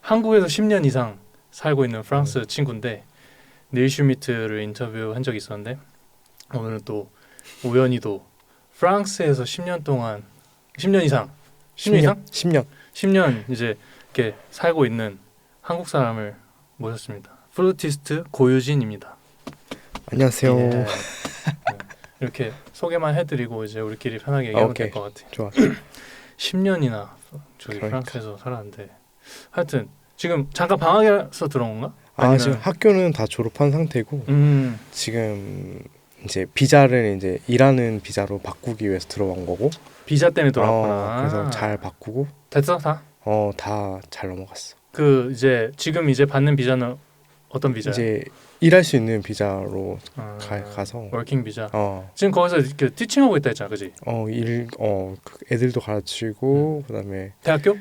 한국에서 10년 이상 살고 있는 프랑스 친구인데 닐 슈미트를 인터뷰한 적이 있었는데 오늘은 또 우연히도 프랑스에서 10년 동안 10년 이상 10년 이상? 10년 이제 이렇게 살고 있는 한국 사람을 모셨습니다. 플루티스트 고유진입니다. 안녕하세요. 예. 네. 이렇게 소개만 해드리고 이제 우리끼리 편하게 얘기하면 될 것 같아. 좋아. 10년이나 저기 그러니까. 프랑스에서 살았는데 하여튼 지금 잠깐 방학에서 들어온 건가? 지금 학교는 다 졸업한 상태고 지금 이제 비자를 이제 일하는 비자로 바꾸기 위해서 들어온 거고. 비자 때문에 들어왔구나. 그래서 잘 바꾸고. 됐어 다? 다 잘 넘어갔어. 그 이제 지금 이제 받는 비자는 어떤 비자야? 이제 일할 수 있는 비자로 가서. 워킹 비자. 지금 거기서 이렇게 티칭하고 있다 했잖아, 그지? 애들도 가르치고 그다음에 대학교?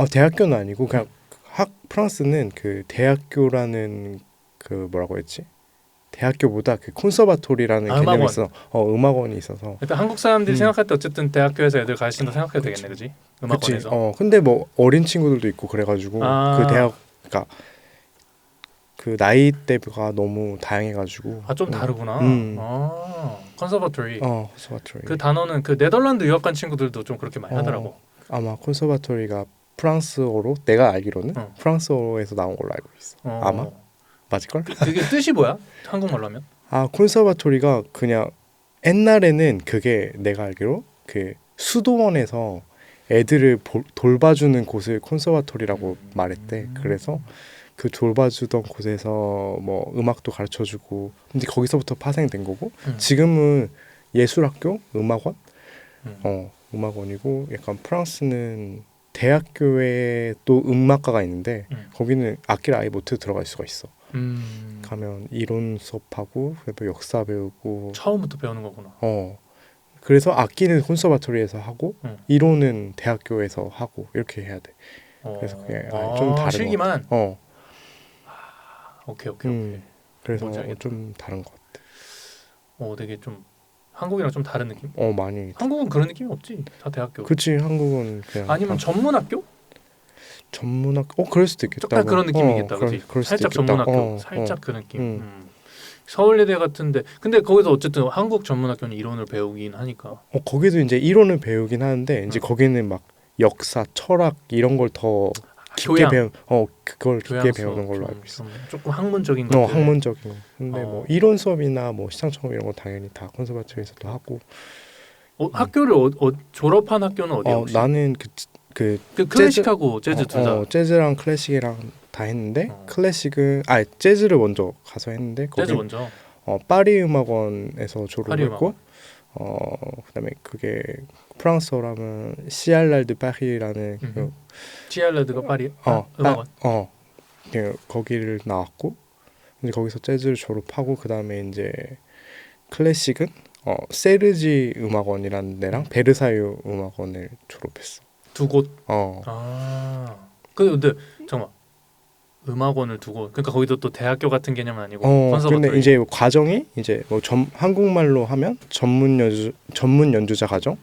대학교는 아니고 그냥 프랑스는 그 대학교라는 그 뭐라고 했지? 대학교보다 그 콘서바토리라는 개념이 있어. 음악원이 있어서. 일단 한국 사람들이 생각할 때 어쨌든 대학교에서 애들 가르친다 생각해도 되겠네, 그지? 음악원에서. 근데 뭐 어린 친구들도 있고 그래가지고 그 대학 그러니까 그 나이대가 너무 다양해가지고. 좀 다르구나. 컨서바토리. 컨서바토리. 그 단어는 그 네덜란드 유학 간 친구들도 좀 그렇게 많이 하더라고. 아마 컨서바토리가 프랑스어로 내가 알기로는 프랑스어에서 나온 걸로 알고 있어. 아마 맞을걸? 그게 뜻이 뭐야? 한국말로 하면? 콘서바토리가 그냥 옛날에는 그게 내가 알기로 그 수도원에서 애들을 돌봐주는 곳을 콘서바토리라고 말했대. 그래서 그 돌봐주던 곳에서 뭐 음악도 가르쳐주고 근데 거기서부터 파생된 거고 지금은 예술학교 음악원 음악원이고 약간 프랑스는 대학교에 또 음악과가 있는데 거기는 악기를 아예 못 들어갈 수가 있어. 가면 이론 수업하고 그래도 역사 배우고 처음부터 배우는 거구나. 그래서 악기는 콘서바토리에서 하고 이론은 대학교에서 하고 이렇게 해야 돼. 그래서 그게 좀 다른 실기만. 것 같아. 오케이. 그래서 좀 다른 것 같아. 되게 좀 한국이랑 좀 다른 느낌? 많이. 한국은 그런 느낌이 없지. 다 대학교. 그치 한국은 그냥. 아니면 전문학교? 전문학교? 그럴 수도 있겠다. 조금 그런 느낌이겠다, 그렇지? 살짝 전문학교, 살짝 그 느낌. 서울예대 같은데, 근데 거기서 어쨌든 한국 전문학교는 이론을 배우긴 하니까. 거기도 이제 이론을 배우긴 하는데 이제 거기는 막 역사, 철학 이런 걸 더 깊게 그걸 깊게 배우는 걸로 알고 있어. 조금 학문적인 거. 학문적인. 근데 뭐 이론 수업이나 뭐 시장 청업 이런 거 당연히 다 컨서바토리에서도 하고. 학교를 졸업한 학교는 어디야 혹시? 나는 그 클래식하고 재즈 둘 다. 재즈랑 클래식이랑 다 했는데 클래식은 재즈를 먼저 가서 했는데 재즈 먼저. 파리 음악원에서 졸업했고 그다음에 그게 프랑스어라면 시알랄드 파리라는 시알랄드가 파리 음악원. 거기를 나왔고 이제 거기서 재즈를 졸업하고 그다음에 이제 클래식은 세르지 음악원이라는 데랑 베르사유 음악원을 졸업했어. 두 곳. 근데 잠깐만. 음악원을 두고 그러니까 거기도 또 대학교 같은 개념은 아니고 컨서바토리. 근데 이제 과정이 이제 뭐 한국말로 하면 전문 연주자 과정,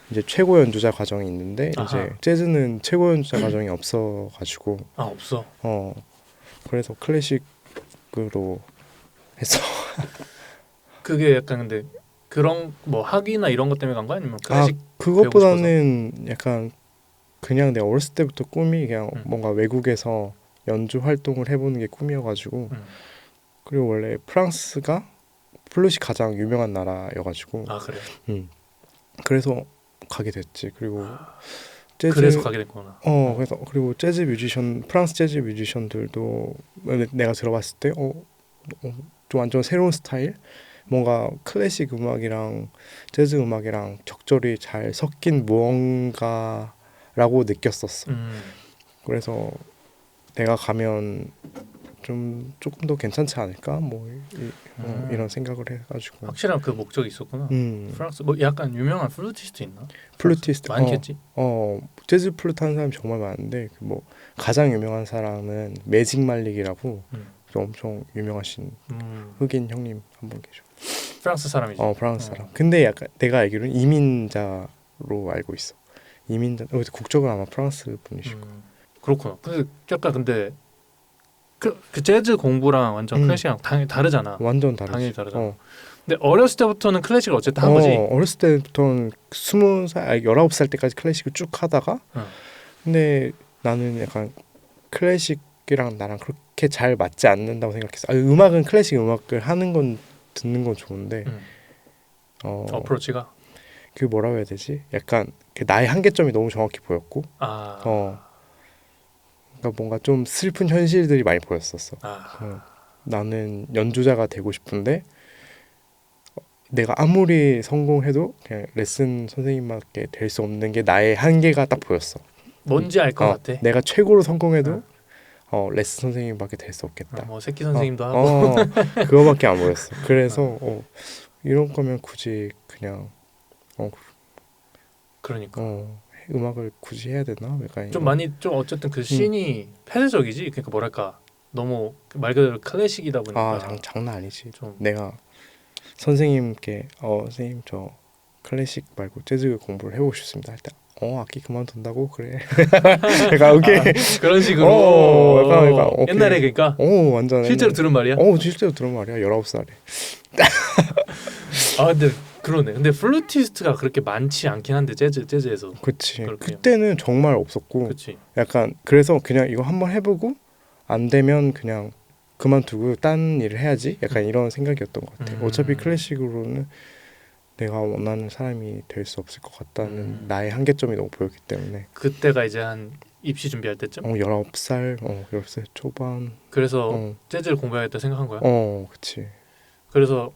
이제 최고 연주자 과정이 있는데 이제 재즈는 최고 연주자 과정이 없어가지고. 없어. 그래서 클래식으로 해서. 그게 약간 근데 그런 뭐 학위나 이런 것 때문에 간 거 아니면 클래식? 그것보다는 약간 그냥 내가 어렸을 때부터 꿈이 그냥 뭔가 외국에서 연주 활동을 해보는 게 꿈이어가지고 그리고 원래 프랑스가 플룻이 가장 유명한 나라여가지고 그래? 그래서 가게 됐지. 그리고 그래서 가게 됐구나. 그래서 그리고 프랑스 재즈 뮤지션들도 내가 들어봤을 때 좀 완전 새로운 스타일, 뭔가 클래식 음악이랑 재즈 음악이랑 적절히 잘 섞인 무언가라고 느꼈었어. 그래서 내가 가면 좀 조금 더 괜찮지 않을까 이런 생각을 해가지고. 확실한 그 목적이 있었구나. 프랑스 뭐 약간 유명한 플루티스트 있나? 플루티스트 많겠지. 재즈 플루트 하는 사람이 정말 많은데 뭐 가장 유명한 사람은 매직 말릭이라고 엄청 유명하신 흑인 형님 한 분 계셔. 프랑스 사람이지. 프랑스 사람. 근데 약간 내가 알기로는 이민자로 알고 있어. 국적은 아마 프랑스 분이시고. 그렇구나. 근데 약간 근데 그 재즈 공부랑 완전 클래식이랑 당연히 다르잖아. 완전 다르지. 당연히 다르잖아. 근데 어렸을 때부터는 클래식을 어쨌든 한 어, 거지. 어렸을 때부터는 19살 때까지 클래식을 쭉 하다가 응. 근데 나는 약간 클래식이랑 나랑 그렇게 잘 맞지 않는다고 생각했어. 음악은 클래식 음악을 하는 건 듣는 건 좋은데 어프로치가 그 뭐라고 해야 되지? 약간 그 나의 한계점이 너무 정확히 보였고 그러니까 뭔가 좀 슬픈 현실들이 많이 보였었어. 나는 연주자가 되고 싶은데 내가 아무리 성공해도 그냥 레슨 선생님밖에 될 수 없는 게 나의 한계가 딱 보였어. 뭔지 알 것 같아. 내가 최고로 성공해도 레슨 선생님밖에 될 수 없겠다. 뭐 새끼 선생님도 하고 그거밖에 안 보였어. 그래서 이런 거면 굳이 그냥 그러니까 음악을 굳이 해야 되나? 약간 좀 많이 좀 어쨌든 그 씬이 폐쇄적이지. 그러니까 뭐랄까 너무 말 그대로 클래식이다 보니까 장난 아니지. 좀 내가 선생님께 선생님 저 클래식 말고 재즈 공부를 해보고 싶습니다. 할 때 악기 그만둔다고 그래. 약간 오케이 그런 식으로 약간 옛날에 그러니까 완전 실제로 들은 말이야? 실제로 들은 말이야. 19살에. 근데 그러네. 근데 플루티스트가 그렇게 많지 않긴 한데 재즈에서. 그치. 그렇게. 그때는 정말 없었고. 그치. 약간 그래서 그냥 이거 한번 해보고 안 되면 그냥 그만두고 딴 일을 해야지. 약간 이런 생각이었던 것 같아. 어차피 클래식으로는 내가 원하는 사람이 될 수 없을 것 같다는 나의 한계점이 너무 보였기 때문에. 그때가 이제 한 입시 준비할 때쯤? 19살, 19살 초반. 그래서 재즈를 공부하겠다 생각한 거야? 그치. 그래서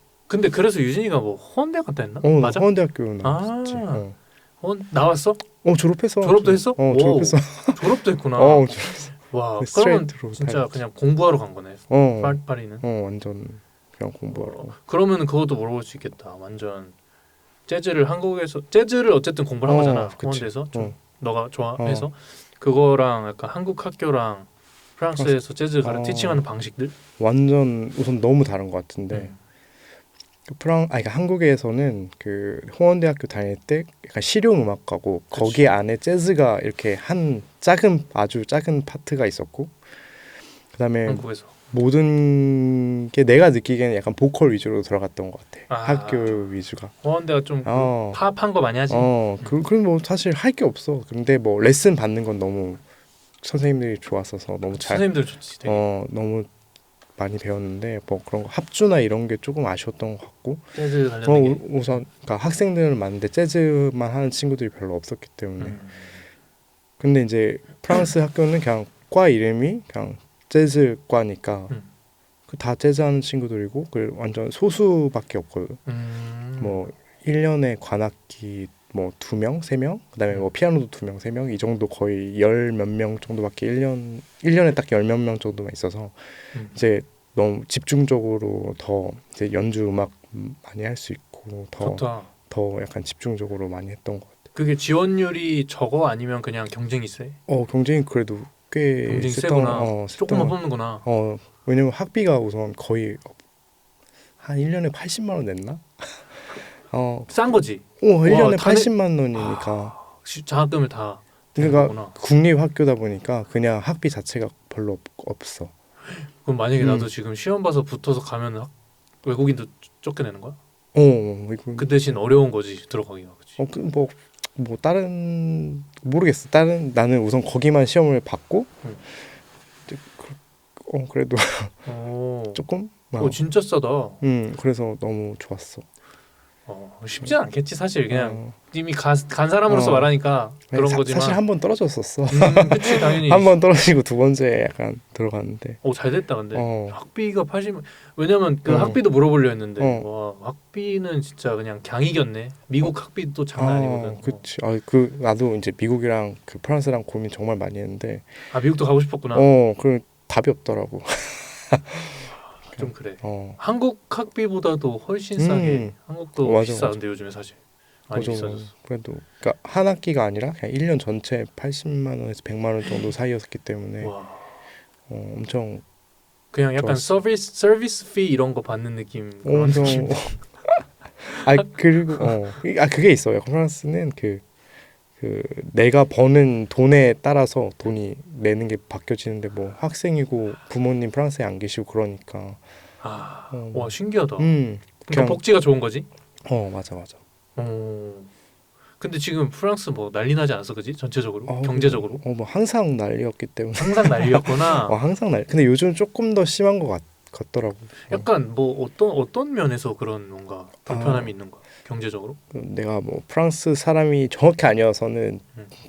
유진이가 뭐 호원대 갔다 했나? 맞아? 호원대학교 나왔지. 나왔어? 졸업했어. 졸업도 했어? 졸업했어. 졸업도 했구나. 졸업했어. 와, 그러면 진짜 다녔지. 그냥 공부하러 간 거네. 파리는. 완전 그냥 공부하러. 그러면은 그것도 물어볼 수 있겠다. 완전 재즈를 어쨌든 공부를 한 거잖아. 호원대에서 좀 너가 좋아해서 그거랑 약간 한국 학교랑 프랑스에서 재즈 티칭하는 방식들 완전 우선 너무 다른 것 같은데 그러니까 한국에서는 그 호원대학교 다닐 때 약간 실용음악과고 거기 안에 재즈가 이렇게 아주 작은 파트가 있었고 그다음에 한국에서 모든 게 내가 느끼기에는 약간 보컬 위주로 들어갔던 것 같아. 학교 위주가. 호원대가 좀 팝한 거 많이 하지. 그럼 뭐 사실 할 게 없어. 근데 뭐 레슨 받는 건 너무 선생님들이 좋았어서 너무 선생님들 좋지. 되게. 너무 많이 배웠는데 뭐 그런 거 합주나 이런 게 조금 아쉬웠던 것 같고. 재즈 관련된 게. 우선 그러니까 학생들은 많은데 재즈만 하는 친구들이 별로 없었기 때문에. 근데 이제 프랑스 학교는 그냥 과 이름이 그냥 재즈과니까 다 재즈하는 친구들이고 그 완전 소수밖에 없거든. 뭐 1년에 관악기 뭐 2명, 3명, 그다음에 뭐 피아노도 2명, 3명 이 정도 거의 열 몇 명 정도밖에 1년에 딱 열 몇 명 정도만 있어서 이제 너무 집중적으로 더 이제 연주 음악 많이 할 수 있고 더 약간 집중적으로 많이 했던 것 같아. 그게 지원율이 적어 아니면 그냥 경쟁이 세? 경쟁이 그래도 꽤 경쟁이 세구나. 조금만 뽑는구나. 왜냐면 학비가 우선 거의 한 1년에 80만 원 냈나? 싼 거지. 1년에 80만 원이니까. 장학금을 다. 그러니까 국립학교다 보니까 그냥 학비 자체가 별로 없어. 그럼 만약에 나도 지금 시험 봐서 붙어서 가면 외국인도 쫓겨내는 거야? 그 대신 어려운 거지 들어가기가. 그치? 뭐 다른 모르겠어. 나는 우선 거기만 시험을 봤고 그래도 조금. 진짜 싸다. 그래서 너무 좋았어. 쉽지 않겠지 사실 그냥 이미 간 사람으로서 말하니까 그런 거지만 사실 한 번 떨어졌었어. 그치 당연히 한 번 떨어지고 두 번째 약간 들어갔는데. 잘 됐다 근데 학비가 80만 왜냐면 그 학비도 물어보려 했는데 와 학비는 진짜 그냥 갱이겼네. 미국 학비도 장난 아니거든. 그치. 나도 이제 미국이랑 그 프랑스랑 고민 정말 많이 했는데. 미국도 가고 싶었구나. 그 답이 없더라고. 좀 그래. 한국 학비보다도 훨씬 싸게. 한국도 비싸는데 요즘에 사실 많이 비싸졌어. 그래도 그러니까 한 학기가 아니라 그냥 1년 전체 80만 원에서 100만 원 정도 사이였기 때문에 엄청 그냥 약간 서비스 피 이런 거 받는 느낌. 엄청. 그리고 그게 있어요. 프랑스는 그 그 내가 버는 돈에 따라서 돈이 내는 게 바뀌어지는데 뭐 학생이고 부모님 프랑스에 안 계시고 그러니까 와 신기하다. 그냥 그러니까 복지가 좋은 거지? 맞아. 근데 지금 프랑스 뭐 난리 나지 않았어, 그지? 전체적으로 경제적으로. 뭐 항상 난리였기 때문에 항상 난리였구나. 항상 난리. 근데 요즘 조금 더 심한 것 같더라고. 약간 뭐 어떤 면에서 그런 뭔가 불편함이 있는 거야? 경제적으로? 내가 뭐 프랑스 사람이 정확히 아니어서는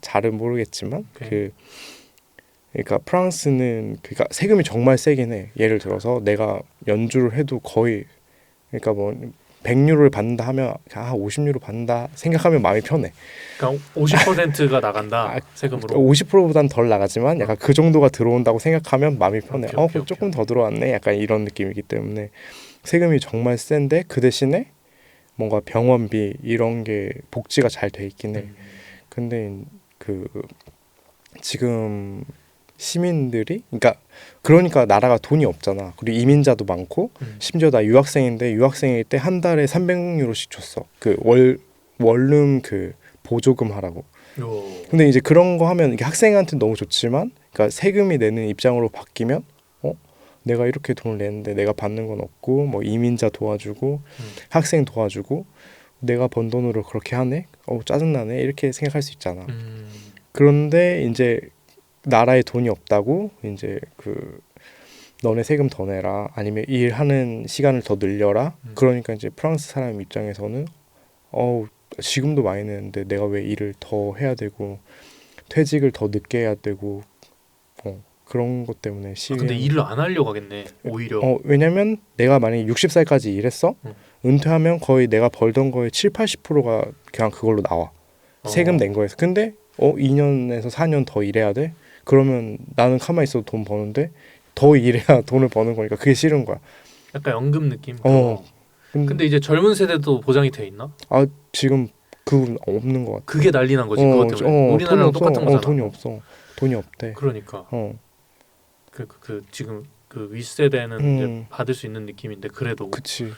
잘은 모르겠지만 오케이. 그러니까 프랑스는 그러니까 세금이 정말 세긴 해. 예를 들어서 내가 연주를 해도 거의 그러니까 뭐 100유로를 받는다 하면 50유로 받는다 생각하면 마음이 편해. 그러니까 50%가 나간다 세금으로. 50%보단 덜 나가지만 약간 그 정도가 들어온다고 생각하면 마음이 편해. 오케이. 조금 더 들어왔네. 약간 이런 느낌이기 때문에 세금이 정말 센데 그 대신에 뭔가 병원비 이런 게 복지가 잘 돼 있긴 해. 근데 그 지금 시민들이 그러니까 나라가 돈이 없잖아. 그리고 이민자도 많고 심지어 나 유학생인데 유학생일 때 한 달에 300유로씩 줬어. 그 원룸 그 보조금 하라고. 근데 이제 그런 거 하면 이게 학생한테 너무 좋지만 그러니까 세금이 내는 입장으로 바뀌면 내가 이렇게 돈을 내는데 내가 받는 건 없고 뭐 이민자 도와주고 학생 도와주고 내가 번 돈으로 그렇게 하네? 짜증나네? 이렇게 생각할 수 있잖아. 그런데 이제 나라에 돈이 없다고 이제 그 너네 세금 더 내라 아니면 일하는 시간을 더 늘려라. 그러니까 이제 프랑스 사람 입장에서는 지금도 많이 내는데 내가 왜 일을 더 해야 되고 퇴직을 더 늦게 해야 되고 그런 것 때문에 시위. 근데 일을 안 하려고 하겠네. 오히려. 왜냐면 내가 만약에 60살까지 일했어. 은퇴하면 거의 내가 벌던 거의 7-80%가 그냥 그걸로 나와. 세금 낸 거에서. 근데 2년에서 4년 더 일해야 돼? 그러면 나는 가만히 있어도 돈 버는데 더 일해야 돈을 버는 거니까 그게 싫은 거야. 약간 연금 느낌? 근데 이제 젊은 세대도 보장이 돼 있나? 지금 그건 없는 것 같아. 그게 난리 난 거지. 그것 때문에. 우리나라랑 똑같은 거잖아. 돈이 없대. 그러니까. 지금 그 윗세대는 이제 받을 수 있는 느낌인데 그래도. 그치.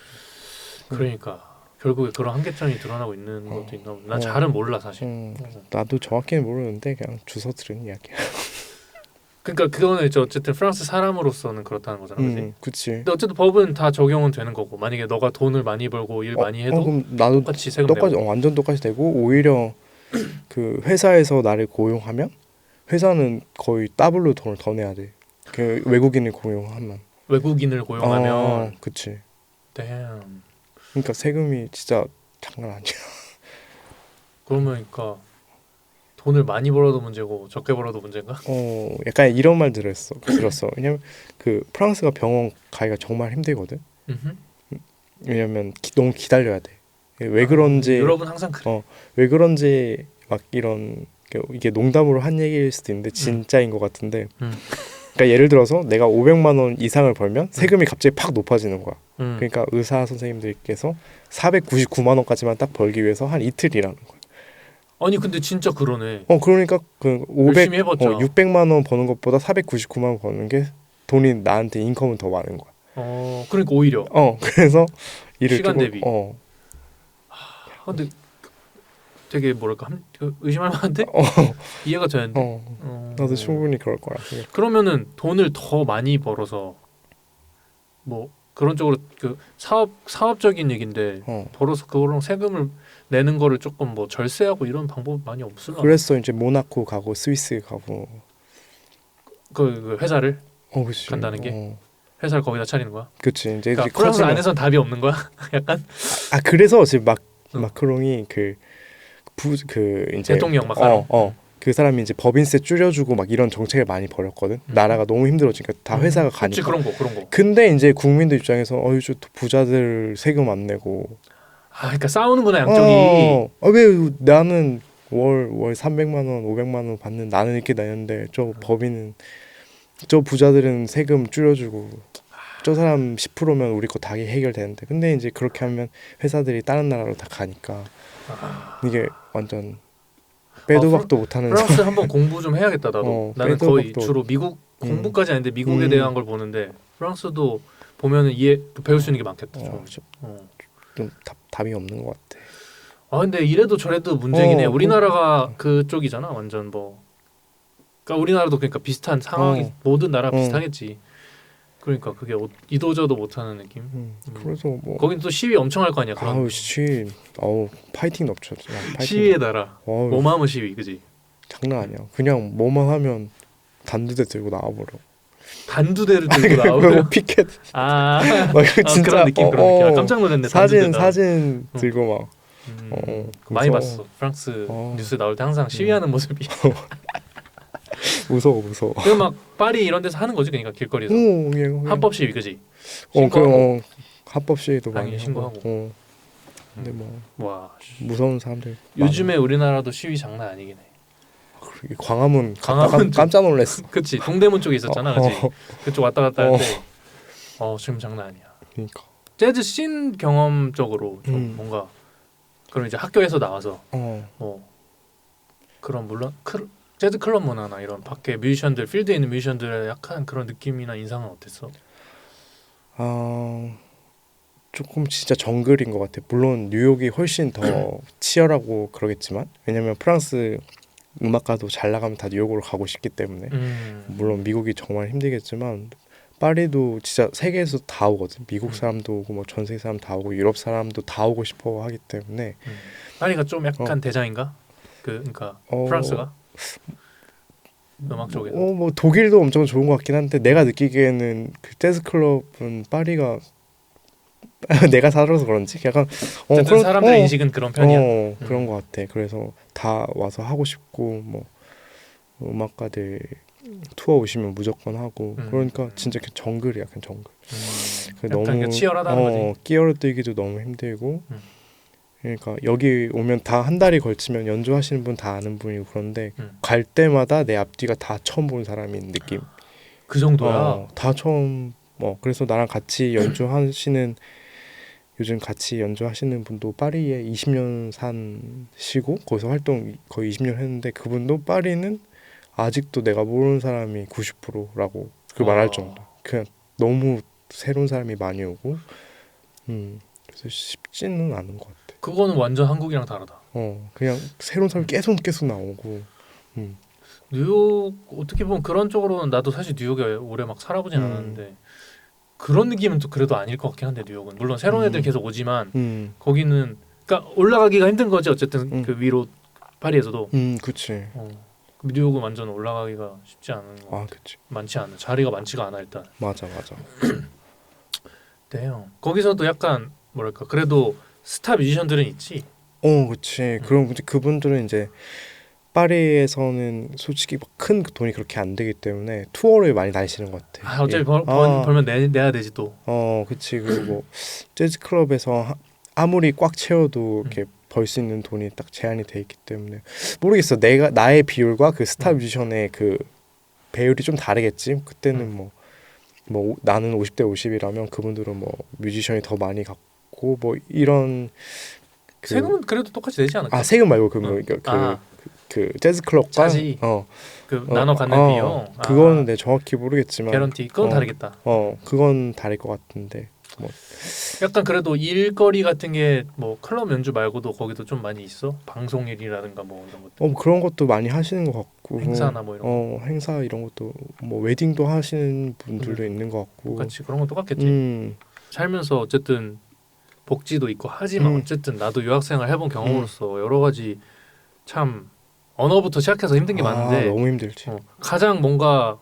그러니까 결국에 그런 한계점이 드러나고 있는 것도 있나 보다. 난 잘은 몰라 사실. 나도 정확히는 모르는데 그냥 주워 들은 이야기야. 그러니까 그거는 이제 어쨌든 프랑스 사람으로서는 그렇다는 거잖아, 그렇지? 그치. 근데 어쨌든 법은 다 적용은 되는 거고 만약에 너가 돈을 많이 벌고 일 많이 해도 그럼 나도 똑같이 세금 내고. 완전 똑같이 되고 오히려 그 회사에서 나를 고용하면 회사는 거의 더블로 돈을 더 내야 돼. 그 외국인을 고용하면. 외국인을 고용하면. 그치. damn. 그러니까 세금이 진짜 장난 아니야. 그러니까 돈을 많이 벌어도 문제고 적게 벌어도 문제인가? 약간 이런 말 들었어. 왜냐면 그 프랑스가 병원 가기가 정말 힘들거든. 왜냐면 너무 기다려야 돼. 왜 그런지 유럽은 항상 그래. 왜 그런지 막 이런 이게 농담으로 한 얘기일 수도 있는데 진짜인 것 같은데. 그러니까 예를 들어서 내가 500만 원 이상을 벌면 세금이 갑자기 팍 높아지는 거야. 그러니까 의사 선생님들께서 499만 원까지만 딱 벌기 위해서 한 이틀 일하는 거야. 아니 근데 진짜 그러네. 그러니까 그 600만 원 버는 것보다 499만 원 버는 게 돈이 나한테 인컴은 더 많은 거야. 그러니까 오히려. 그래서 일을 시간 대비. 근데 되게 뭐랄까 의심할 만한데 이해가 되는데. 나도 충분히 그럴 거라. 그러면은 돈을 더 많이 벌어서 뭐 그런 쪽으로 그 사업적인 얘긴데 벌어서 그거랑 세금을 내는 거를 조금 뭐 절세하고 이런 방법 많이 없을까? 그래서 이제 모나코 가고 스위스 가고 그 회사를 그치. 간다는 게 회사를 거기다 차리는 거야? 그치. 이제 그러니까 프랑스 안에서는 답이 없는 거야? 약간 그래서 지금 마크롱이 이제 대통령 마크롱 그 사람이 이제 법인세 줄여주고 막 이런 정책을 많이 벌였거든. 나라가 너무 힘들어지니까 다 회사가 가니까. 그런 거. 근데 이제 국민들 입장에서 이제 부자들 세금 안 내고. 그러니까 싸우는구나 양쪽이. 왜 나는 월 300만 원, 500만 원 받는 나는 이렇게 내는데 저 법인은 저 부자들은 세금 줄여주고 저 사람 10%면 우리 거 다 해결되는데. 근데 이제 그렇게 하면 회사들이 다른 나라로 다 가니까 이게 완전 빼도 박도 못하는. 프랑스 한번 공부 좀 해야겠다 나도. 나는 거의 주로 미국 공부까지 아닌데 미국에 대한 걸 보는데 프랑스도 보면은 배울 수 있는 게 많겠다. 좀 답이 없는 것 같아. 아 근데 이래도 저래도 문제긴 해. 어, 우리나라가 그쪽이잖아. 완전 뭐. 그러니까 우리나라도 그러니까 비슷한 상황이 모든 나라 비슷하겠지. 그러니까 그게 이도저도 못하는 느낌. 그래서 뭐 거긴 또 시위 엄청 할 거 아니야. 그런 아우 씨, 파이팅 넘쳐. 파이팅. 시위의 나라. 어우, 뭐만 하면 시위, 그지? 장난 아니야. 그냥 뭐만 하면 단두대 들고 나와버려. 단두대를 들고 나오고 피켓. 아, 막 진짜 그런 느낌 그런 느낌. 아, 깜짝 놀랐네. 사진 단두대다. 사진 들고 막. 많이 무서워. 봤어. 프랑스 뉴스 나올 때 항상 시위하는 모습이. 무서워. 그리고 막 파리 이런 데서 하는 거지, 그러니까 길거리에서. 합법 시위, 그지? 합법 시위도 많이 당연히 신고하고. 하고. 근데 뭐 와, 무서운 사람들. 요즘에 우리나라도 시위 장난 아니긴 해. 광화문 광화문 깜짝 놀랐어. 그치, 동대문 쪽에 있었잖아, 그치? 그쪽 왔다 갔다 할 때, 지금 장난 아니야. 그러니까. 재즈 씬 경험적으로 좀 뭔가 그럼 이제 학교에서 나와서 뭐 그런 물론 재즈 클럽 문화나 이런 밖에 뮤지션들 필드에 있는 뮤지션들의 약간 그런 느낌이나 인상은 어땠어? 조금 진짜 정글인 것 같아. 물론 뉴욕이 훨씬 더 치열하고 그러겠지만 왜냐면 프랑스 음악가도 잘 나가면 다 뉴욕으로 가고 싶기 때문에 물론 미국이 정말 힘들겠지만 파리도 진짜 세계에서 다 오거든. 미국 사람도 오고 뭐 전 세계 사람 다 오고 유럽 사람도 다 오고 싶어 하기 때문에 파리가 좀 약간 대장인가? 그러니까 프랑스가 음악 쪽에서 뭐 독일도 엄청 좋은 것 같긴 한데 내가 느끼기에는 그 재즈 클럽은 파리가 내가 살아서 그런지 약간 어쨌든 사람들의 인식은 그런 편이야. 그런 것 같아. 그래서 다 와서 하고 싶고 뭐 음악가들 투어 오시면 무조건 하고 그러니까 진짜 정글이야. 그냥 정글. 너무 치열하다는 거지. 끼어들기도 너무 힘들고 그러니까 여기 오면 다 한 달이 걸치면 연주하시는 분 다 아는 분이고 그런데 갈 때마다 내 앞뒤가 다 처음 보는 사람인 느낌. 그 정도야? 다 처음. 그래서 나랑 같이 연주하시는 요즘 같이 연주하시는 분도 파리에 20년 사시고 거기서 활동 거의 20년 했는데 그분도 파리는 아직도 내가 모르는 사람이 90%라고 말할 정도. 그냥 너무 새로운 사람이 많이 오고 그래서 쉽지는 않은 것 같아. 그거는 완전 한국이랑 다르다. 그냥 새로운 사람이 계속 나오고. 뉴욕 어떻게 보면 그런 쪽으로는 나도 사실 뉴욕에 오래 막 살아보진 않았는데 그런 느낌은 또 그래도 아닐 것 같긴 한데 뉴욕은 물론 새로운 애들 계속 오지만 거기는 그러니까 올라가기가 힘든 거지 어쨌든 그 위로 파리에서도. 그치. 뉴욕은 완전 올라가기가 쉽지 않은 거. 그치. 많지 않아. 자리가 많지가 않아 일단. 맞아. 네. 거기서도 약간 뭐랄까 그래도 스타 뮤지션들은 있지. 그치. 그럼 그분들은 이제 파리에서는 솔직히 큰 돈이 그렇게 안 되기 때문에 투어를 많이 다니시는 것 같아. 어차피 벌면 내야 되지 또. 그치. 그리고 뭐 재즈 클럽에서 아무리 꽉 채워도 이렇게 벌 수 있는 돈이 딱 제한이 돼 있기 때문에 모르겠어. 나의 비율과 그 스타 뮤지션의 그 배율이 좀 다르겠지. 그때는 뭐 나는 50대 50이라면 그분들은 뭐 뮤지션이 더 많이 갖고 뭐 이런 세금은 그래도 똑같이 내지 않을까? 세금 말고 그 재즈 클럽과 자지. 나눠 갖는 비용. 그거는 내 정확히 모르겠지만 개런티 그건 다르겠다. 그건 다를 것 같은데 뭐 약간 그래도 일거리 같은 게 뭐 클럽 연주 말고도 거기도 좀 많이 있어? 방송일이라든가 뭐 이런 것도. 그런 것도 많이 하시는 것 같고 행사나 뭐 이런 거. 행사 이런 것도 뭐 웨딩도 하시는 분들도 있는 것 같고. 같이 그런 건 똑같겠지. 살면서 어쨌든 복지도 있고 하지만 어쨌든 나도 유학생활 해본 경험으로서 여러 가지 참 언어부터 시작해서 힘든 게 많은데 너무 힘들지. 가장 뭔가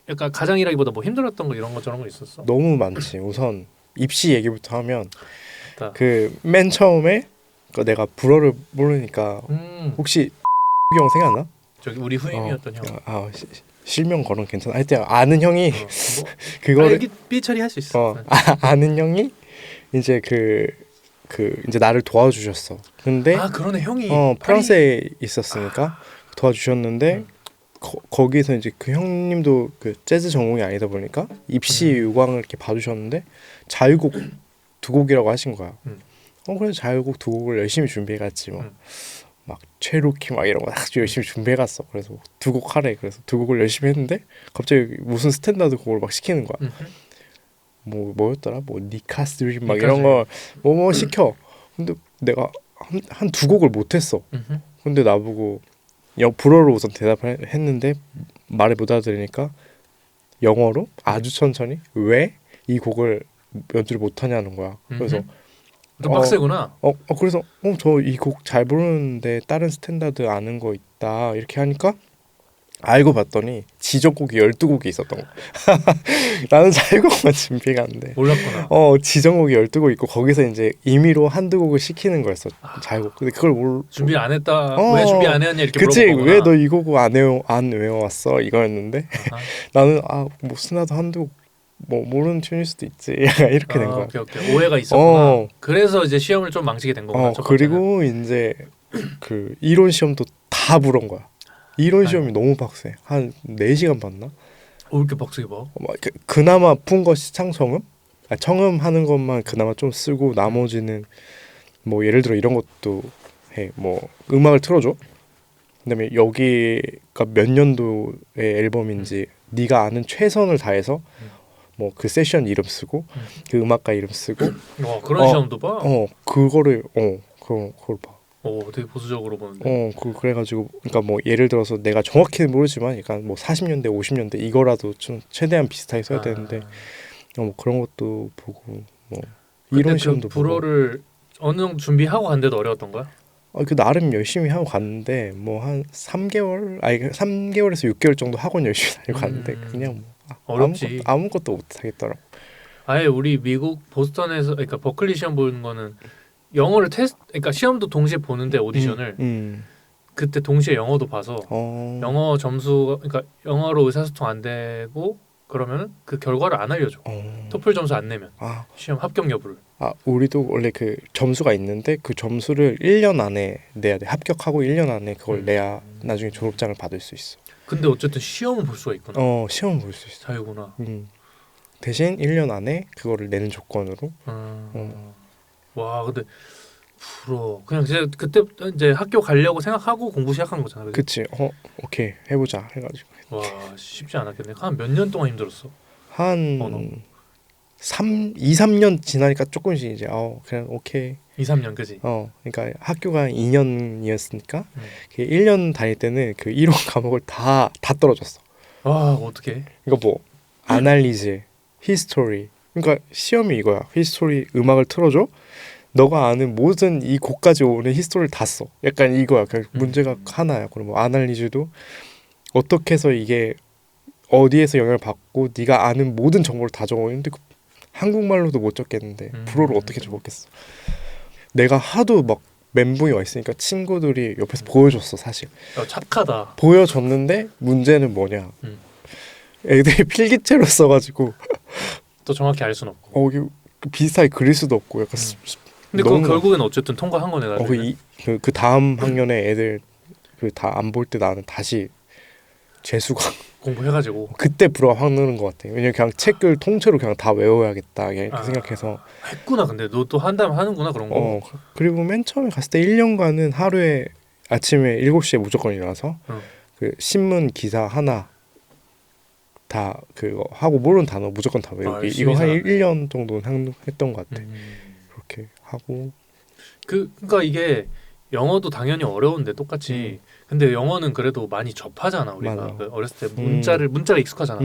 약간 가장이라기보다 뭐 힘들었던 거 이런 거 저런 거 있었어? 너무 많지. 우선 입시 얘기부터 하면 그 맨 처음에 내가 불어를 모르니까 혹시 형 생각나? 저기 우리 후임이었던 형. 실명 거론 괜찮아. 하여튼 아는 형이 뭐? 그거를 여기 삐 처리할 수 있어. 아는 형이 이제 이제 나를 도와주셨어. 근데 그러네 형이 프랑스에 있었으니까 도와주셨는데 거기서 이제 그 형님도 그 재즈 전공이 아니다 보니까 입시 요강을 이렇게 봐주셨는데 자유곡 2곡이라고 하신 거야. 그래서 자유곡 2곡을 열심히 준비해갔지 뭐. 막 체로키 막 이런 거 아주 열심히 준비해갔어. 그래서 2곡 하래. 그래서 2곡을 열심히 했는데 갑자기 무슨 스탠다드 곡을 막 시키는 거야. 뭐였더라? 뭐 니카스트림 막 이런 거 뭐 시켜. 근데 내가 한 두 곡을 못했어. 음흠. 근데 나보고 불어로 우선 대답을 했는데 말을 못 알아들으니까 영어로 아주 천천히 왜 이 곡을 연주를 못하냐는 거야. 그래서 좀 빡세구나. 그래서 저 이 곡 잘 부르는데 다른 스탠다드 아는 거 있다 이렇게 하니까 알고 봤더니 지정곡이 12곡이 있었던 거. 나는 자유곡만 준비해갔는데 몰랐구나. 지정곡이 12곡 있고 거기서 이제 임의로 한두 곡을 시키는 거였어. 자유곡. 근데 그걸 준비 안 했다. 왜 준비 안 했냐 이렇게 그치. 물어본 거구나. 왜 너 이 곡 안 외워왔어? 이거였는데 나는 뭐 스나도 한두 곡 뭐 모르는 튠일 수도 있지. 이렇게 된 거야. 오케이. 오해가 있었구나. 그래서 이제 시험을 좀 망치게 된 거구나. 그리고 이제 그 이론 시험도 다 불은 거야. 이론 시험이 너무 빡세. 한 4시간 봤나? 왜 이렇게 빡세게 봐? 그나마 푼 거 시창 청음? 청음 하는 것만 그나마 좀 쓰고 나머지는 뭐 예를 들어 이런 것도 해. 뭐 음악을 틀어줘. 그다음에 여기가 몇 년도의 앨범인지 네가 아는 최선을 다해서 뭐 그 세션 이름 쓰고 그 음악가 이름 쓰고 그런 시험도 봐? 그거를 그걸 봐. 되게 보수적으로 보는데. 그래가지고 그러니까 뭐 예를 들어서 내가 정확히는 모르지만 약간 뭐 40년대 50년대 이거라도 좀 최대한 비슷하게 써야 되는데 뭐 그런 것도 보고 뭐 이런 시험도 그 불어를 어느 정도 준비하고 갔는데도 어려웠던 거야? 그 나름 열심히 하고 갔는데 뭐 한 3개월에서 6개월 정도 학원 열심히 다니고 갔는데 그냥 뭐 어렵지. 아무것도 못 하겠더라고. 아예 우리 미국 보스턴에서 그러니까 버클리 시험 보는 거는 영어를 그러니까 시험도 동시에 보는데 오디션을 그때 동시에 영어도 봐서 영어 점수 그러니까 영어로 의사소통 안 되고 그러면 그 결과를 안 알려줘. 토플 점수 안 내면 시험 합격 여부를. 우리도 원래 그 점수가 있는데 그 점수를 1년 안에 내야 돼. 합격하고 1년 안에 그걸 내야 나중에 졸업장을 받을 수 있어. 근데 어쨌든 시험을 볼 수가 있구나. 시험을 볼 수 있어. 자유구나. 대신 1년 안에 그거를 내는 조건으로. 와 근데 부러워. 그냥 진짜 그때 이제 학교 가려고 생각하고 공부 시작한 거잖아. 그치. 오케이 해보자 해가지고. 와 쉽지 않았겠네. 한 몇 년 동안 힘들었어? 한 2-3년 지나니까 조금씩 이제 그냥 오케이. 2-3년 그지? 그러니까 학교가 2년이었으니까 1년 다닐 때는 그 이론 과목을 다 떨어졌어. 어떻게? 그러니까 뭐 아날리즈, 히스토리. 그러니까 시험이 이거야. 히스토리 음악을 틀어줘. 너가 아는 모든 이 곡까지 오는 히스토리를 다 써. 약간 이거야. 그냥 문제가 하나야. 그럼 뭐 아날리즈도 어떻게 해서 이게 어디에서 영향을 받고 네가 아는 모든 정보를 다 적어있는데 한국말로도 못 적겠는데 불어로 어떻게 적었겠어. 내가 하도 막 멘붕이 와 있으니까 친구들이 옆에서 보여줬어. 사실 착하다. 보여줬는데 문제는 뭐냐, 애들이 필기체로 써가지고 또 정확히 알 수는 없고 비슷하게 그릴 수도 없고 약간 근데 그거 결국엔 어쨌든 통과한 거네. 나중에 그 다음 학년에 애들 그 다 안 볼 때 나는 다시 재수강 공부해가지고 그때 불어가 확 느는 것 같아. 왜냐면 그냥 책을 통째로 그냥 다 외워야겠다 이렇게 생각해서 했구나. 근데 너 또 한다면 하는구나 그런 거. 그리고 맨 처음에 갔을 때 1년간은 하루에 아침에 7시에 무조건 일어나서 그 신문 기사 하나 다 그거 하고 모르는 단어 무조건 다 외우기. 이거 한 1년 정도는 했던 것 같아. 그렇게 하고 그러니까 이게 영어도 당연히 어려운데 똑같이 근데 영어는 그래도 많이 접하잖아 우리가. 그 어렸을 때 문자가 익숙하잖아.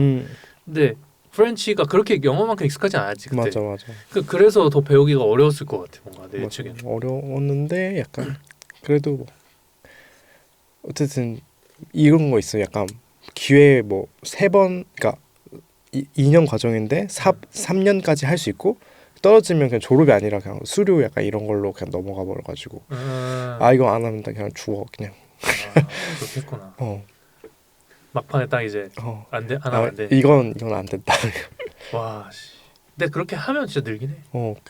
근데 프렌치가 그렇게 영어만큼 익숙하지 않았지 그때. 맞아. 그래서 더 배우기가 어려웠을 것 같아 뭔가 내 예측에. 어려웠는데 약간 그래도 뭐 어쨌든 이런 거 있어. 약간 기회 뭐 3번 그러니까 2년 과정인데 3년까지 할 수 있고 떨어지면 그냥 졸업이 아니라 그냥 수료 약간 이런 걸로 그냥 넘어가 버려가지고 이거 안 하면 그냥 죽어 그냥. 그렇게 했구나. 막판에 딱 이제 안 하면 안 돼. 이건 안 된다. 와 씨. 근데 그렇게 하면 진짜 늘긴 해.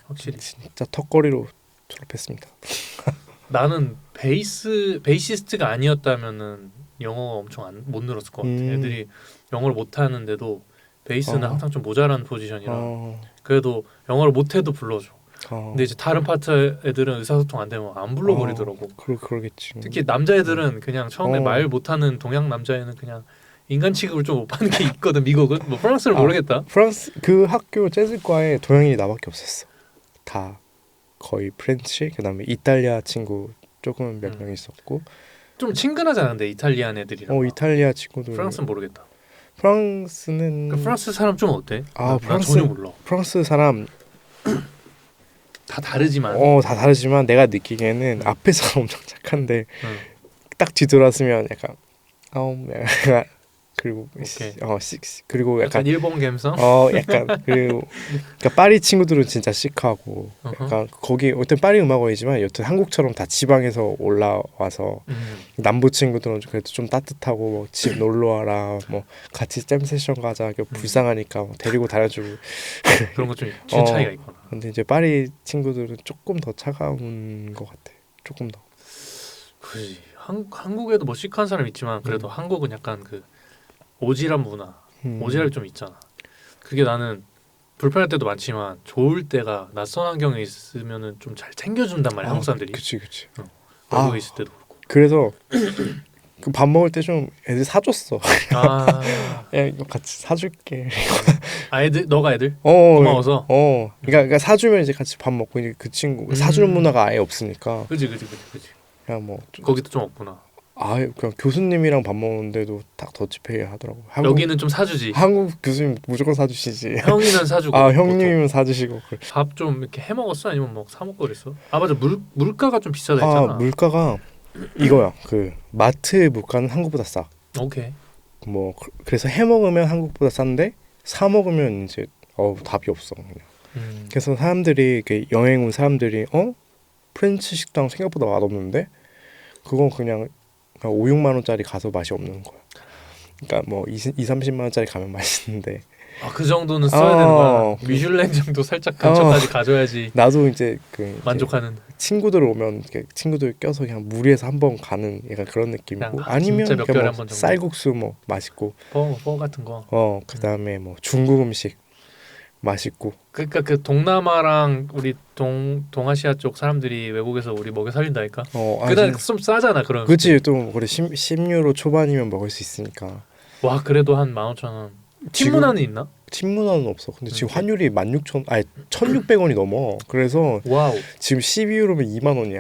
확실히. 진짜 턱걸이로 졸업했습니다. 나는 베이시스트가 아니었다면은 영어가 엄청 못 늘었을 것 같아. 애들이 영어를 못 하는데도 베이스는 항상 좀 모자란 포지션이라 그래도 영어를 못해도 불러줘. 근데 이제 다른 파트 애들은 의사소통 안 되면 안 불러버리더라고. 그러겠지. 특히 남자애들은 그냥 처음에 말 못하는 동양 남자애는 그냥 인간 취급을 좀 못 받는 게 있거든. 미국은 뭐 프랑스를 모르겠다. 프랑스 그 학교 재즈과에 동양인이 나밖에 없었어. 다 거의 프렌치, 그다음에 이탈리아 친구 조금 몇 명 있었고. 좀 친근하잖아, 근데 이탈리안 애들이랑. 이탈리아 친구들. 프랑스는 모르겠다. 프랑스는 그 프랑스 사람 좀 어때? 나 프랑스 전혀 몰라. 프랑스 사람 다 다르지만. 다 다르지만 내가 느끼기에는 앞에서 엄청 착한데 응. 딱 뒤돌았으면 약간 약간 그리고 오케이. 그리고 약간 약간 일본 감성. 약간 그리고 그러니까 파리 친구들은 진짜 시크하고 약간 거기 어떤 파리 음악원이지만 여튼 한국처럼 다 지방에서 올라와서 남부 친구들은 그래도 좀 따뜻하고 뭐 집 놀러 와라 뭐 같이 잼 세션 가자 불쌍하니까 뭐 데리고 다녀주고 그런 거 좀 차이가 있구나. 근데 이제 파리 친구들은 조금 더 차가운 것 같아. 조금 더. 그지. 한국에도 뭐 시크한 사람 있지만 그래도 한국은 약간 그 오지랖 문화, 오지랖이 좀 있잖아. 그게 나는 불편할 때도 많지만 좋을 때가 낯선 환경에 있으면은 좀 잘 챙겨준단 말이야. 한국 사람들이. 그치. 외국에 있을 때도 그렇고. 그래서 그 밥 먹을 때 좀 애들 사줬어. 야 이거 같이 사줄게. 애들 너가 애들? 고마워서. 그러니까 사주면 이제 같이 밥 먹고 이제 그 친구 사주는 문화가 아예 없으니까. 그지. 그냥 뭐 거기도 좀 없구나. 그냥 교수님이랑 밥 먹는데도 딱 더치페이 하더라고. 여기는 좀 사주지. 한국 교수님 무조건 사주시지. 형이는 사주고. 형님이면 사주시고. 밥 좀 이렇게 해 먹었어? 아니면 뭐 사 먹고 그랬어? 맞아. 물가가 좀 비싸다 했잖아. 물가가 이거야. 그 마트 물가는 한국보다 싸. 오케이. 뭐 그래서 해 먹으면 한국보다 싼데 사 먹으면 이제 답이 없어 그냥. 그래서 사람들이 여행 온 사람들이 프렌치 식당 생각보다 맛없는데 그건 그냥 5, 6만 원짜리 가서 맛이 없는 거야. 그러니까 뭐 30만 원짜리 가면 맛있는데. 그 정도는 써야 되는 거야. 미슐랭 정도 살짝 근처까지 가져야지. 나도 이제 만족하는. 친구들 오면 친구들 껴서 그냥 무리해서 한번 가는 약간 그런 느낌이고 아니면 몇 개월에 한 번 정도. 쌀국수 뭐 맛있고. 뻐 같은 거. 그다음에 뭐 중국 음식 맛있고. 그러니까 그 동남아랑 우리 동아시아 쪽 사람들이 외국에서 우리 먹여 살린다니까. 그날 좀 싸잖아 그런. 그치. 또 그래 10유로 초반이면 먹을 수 있으니까. 와 그래도 한 15,000원. 팀 문화는 있나? 팀 문화는 없어. 근데 지금 환율이 1,600원이 넘어. 그래서 와우. 지금 12유로면 2만 원이야.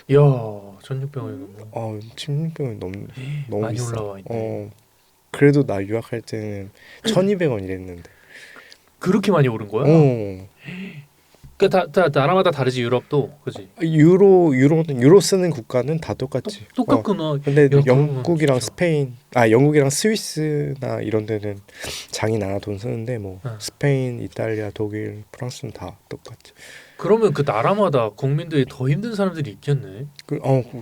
이야 1,600원이 넘어. 1,600원이 너무 많이 비싸. 올라와 있네. 그래도 나 유학할 때는 1,200원 이랬는데. 그렇게 많이 오른 거야? 그 다 나라마다 다르지. 유럽도 그지. 유로 쓰는 국가는 다 똑같지. 똑같구나. 근데 영국이랑 스페인, 영국이랑 스위스나 이런 데는 장이 돈 쓰는데 뭐 스페인, 이탈리아, 독일, 프랑스는 다 똑같지. 그러면 그 나라마다 국민들이 더 힘든 사람들이 있겠네.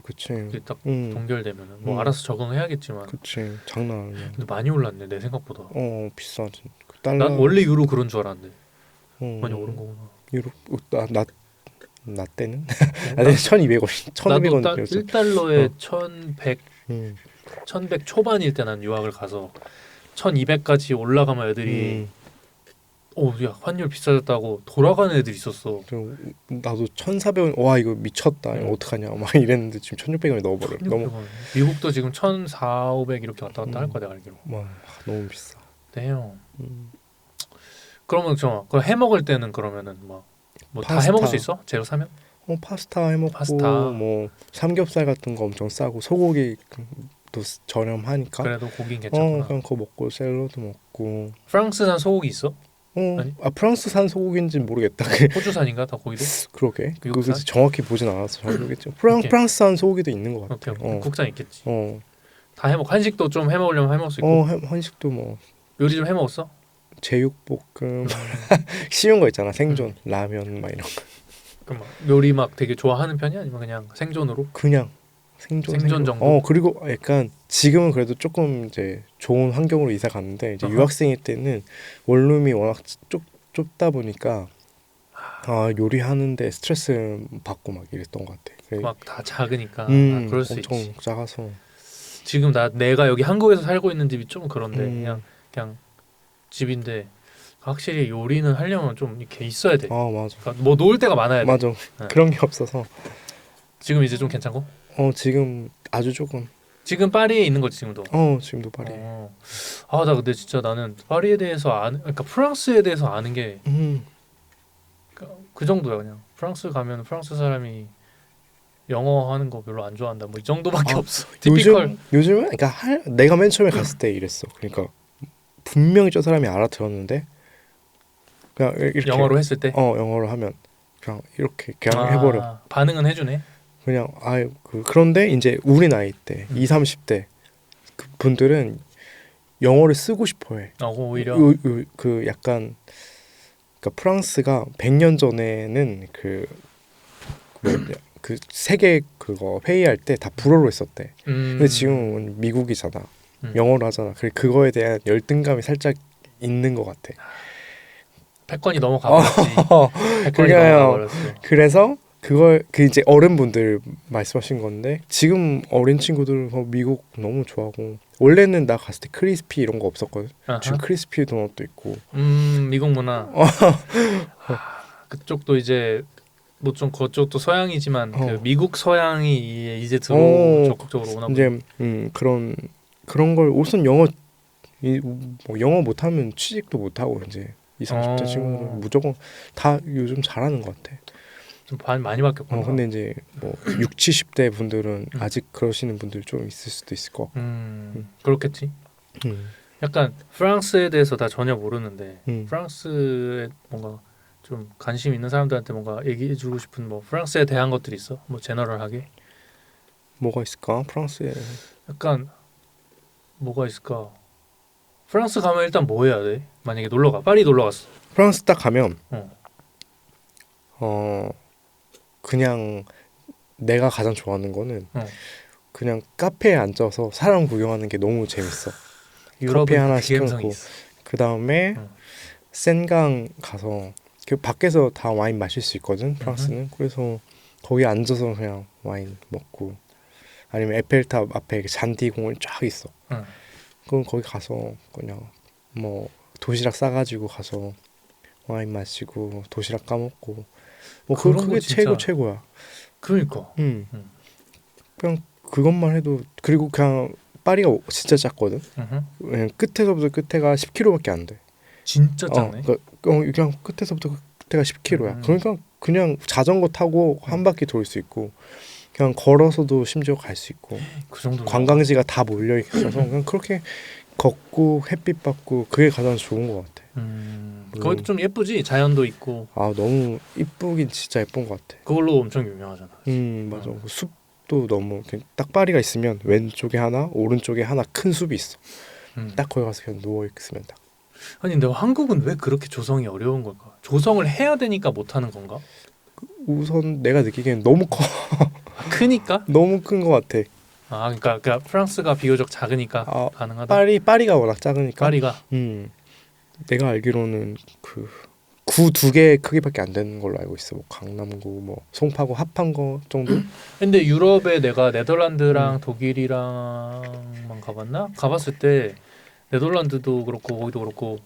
그치. 딱 동결되면은 뭐 알아서 적응해야겠지만. 그치. 장난 아니야. 근데 많이 올랐네 내 생각보다. 비싸지. 난 원래 유로 그런 줄 알았는데 많이 오른 거구나. 유로 나 때는 1,200원. 1,200원. 나도 딱 1달러에 1,100 초반일 때 난 유학을 가서 1,200까지 올라가면 애들이 야 환율 비싸졌다고 돌아가는 애들이 있었어. 나도 1,400원. 와 이거 미쳤다. 이거 어떡하냐 막 이랬는데 지금 1,600원이 넘어버려. 미국도 지금 1,400, 500 이렇게 왔다 갔다 할 거야 내가 알기로. 와 너무 비싸. 네요. 그러면 그 해 먹을 때는 그러면은 뭐 다 해 먹을 수 있어? 재료 사면? 파스타 해 먹고 뭐 삼겹살 같은 거 엄청 싸고 소고기도 저렴하니까. 그래도 고기는 괜찮구나. 그냥 그거 먹고 샐러드 먹고. 프랑스산 소고기 있어? 프랑스산 소고기인지는 모르겠다. 호주산인가 다 고기도? 그러게. 그거 정확히 보진 않아서 잘 모르겠죠. 프랑스산 소고기도 있는 것 같아. 국산 있겠지. 다 해먹. 한식도 좀 해먹으려면 해먹을 수 있고. 한식도 뭐. 요리 좀 해먹었어? 제육볶음 쉬운 거 있잖아. 생존 라면 막 이런 거. 그럼 요리 막 되게 좋아하는 편이 아니면 그냥 생존으로? 그냥 생존 정도. 그리고 약간 지금은 그래도 조금 이제 좋은 환경으로 이사 갔는데 이제 유학생일 때는 원룸이 워낙 좁다 보니까 요리하는데 스트레스 받고 막 이랬던 것 같아. 막 다 작으니까. 그럴 수 엄청 있지. 작아서. 지금 내가 여기 한국에서 살고 있는 집이 좀 그런데 그냥 집인데 확실히 요리는 하려면 좀 이렇게 있어야 돼. 맞아. 그러니까 뭐 놓을 데가 많아야 돼. 맞아. 그런 게 없어서. 지금 이제 좀 괜찮고? 지금 아주 조금. 지금 파리에 있는 거지 지금도. 지금도 파리. 나 근데 진짜 나는 파리에 대해서 그러니까 프랑스에 대해서 아는 게 그 정도야 그냥. 프랑스 가면 프랑스 사람이 영어 하는 거 별로 안 좋아한다. 뭐 이 정도밖에 아, 없어. 티피컬. 요즘은 그러니까 내가 맨 처음에 갔을 때 이랬어. 그러니까 분명히 저 사람이 알아들었는데 그냥 이렇게 영어로 했을 때. 영어로 하면 그냥 이렇게 그냥 해버려. 반응은 해주네. 그냥 그런데 이제 우리 나이 때 20, 30대 그 분들은 영어를 쓰고 싶어해. 오히려. 그 약간 그러니까 프랑스가 100년 전에는 그 세계 그거 회의할 때 다 불어로 했었대. 근데 지금은 미국이잖아. 영어로 하잖아. 그거에 대한 열등감이 살짝 있는 것 같아. 패권이 넘어가버렸지. 패권이 그러니까요. 넘어가버렸어. 그래서 그걸 이제 어른분들 말씀하신 건데 지금 어린 친구들은 미국 너무 좋아하고 원래는 나 갔을 때 크리스피 이런 거 없었거든. 지금 크리스피 도넛도 있고. 미국 문화. 그쪽도 이제 뭐 좀 그쪽도 서양이지만 그 미국 서양이 이제 적극적으로 오나 보네. 이제 그런 걸 우선 뭐 영어 못하면 취직도 못하고 이제 20, 30대 친구들은 무조건 다 요즘 잘하는 것 같아. 좀 많이 바뀌었구나. 근데 이제 뭐 6, 70대 분들은 아직 그러시는 분들 좀 있을 수도 있을 것 같고. 그렇겠지. 약간 프랑스에 대해서 다 전혀 모르는데 프랑스에 뭔가 좀 관심 있는 사람들한테 뭔가 얘기해주고 싶은 뭐 프랑스에 대한 것들이 있어? 뭐 제너럴하게? 뭐가 있을까? 프랑스에 약간 뭐가 있을까? 프랑스 가면 일단 뭐 해야 돼? 만약에 놀러가 파리 놀러 갔어. 프랑스 딱 가면 그냥 내가 가장 좋아하는 거는 그냥 카페에 앉아서 사람 구경하는 게 너무 재밌어. 커피 하나 시켜놓고 그 다음에 센강 가서 그 밖에서 다 와인 마실 수 있거든 프랑스는. 그래서 거기 앉아서 그냥 와인 먹고 아니면 에펠탑 앞에 잔디 공원 쫙 있어. 그럼 거기 가서 그냥 뭐 도시락 싸가지고 가서 와인 마시고 도시락 까먹고 뭐 그게 최고야. 그러니까. 그냥 그것만 해도. 그리고 그냥 파리가 진짜 작거든. 그냥 끝에서부터 끝에가 10km밖에 안 돼. 진짜 작네. 그냥 끝에서부터 끝에가 10km야. 그러니까 그냥 자전거 타고 한 바퀴 돌 수 있고 그냥 걸어서도 심지어 갈 수 있고 그 정도 관광지가 다 몰려 있어서 그냥 그렇게 걷고 햇빛 받고 그게 가장 좋은 것 같아. 거기도 좀 예쁘지? 자연도 있고. 너무 이쁘긴 진짜 예쁜 것 같아. 그걸로 엄청 유명하잖아. 맞아. 숲도 너무 딱 파리가 있으면 왼쪽에 하나 오른쪽에 하나 큰 숲이 있어. 딱 거기 가서 그냥 누워 있으면 딱. 아니 근데 한국은 왜 그렇게 조성이 어려운 걸까? 조성을 해야 되니까 못하는 건가? 우선 내가 느끼기엔 너무 커. 크니까? 너무 큰 것 같아. 그러니까 프랑스가 비교적 작으니까 가능하다. 파리가 워낙 작으니까. 파리가. 내가 알기로는 그 구 2개 크기밖에 안 되는 걸로 알고 있어. 뭐 강남구, 뭐 송파구 합한 거 정도. 근데 유럽에 내가 네덜란드랑 독일이랑만 가봤나? 가봤을 때 네덜란드도 그렇고 거기도 그렇고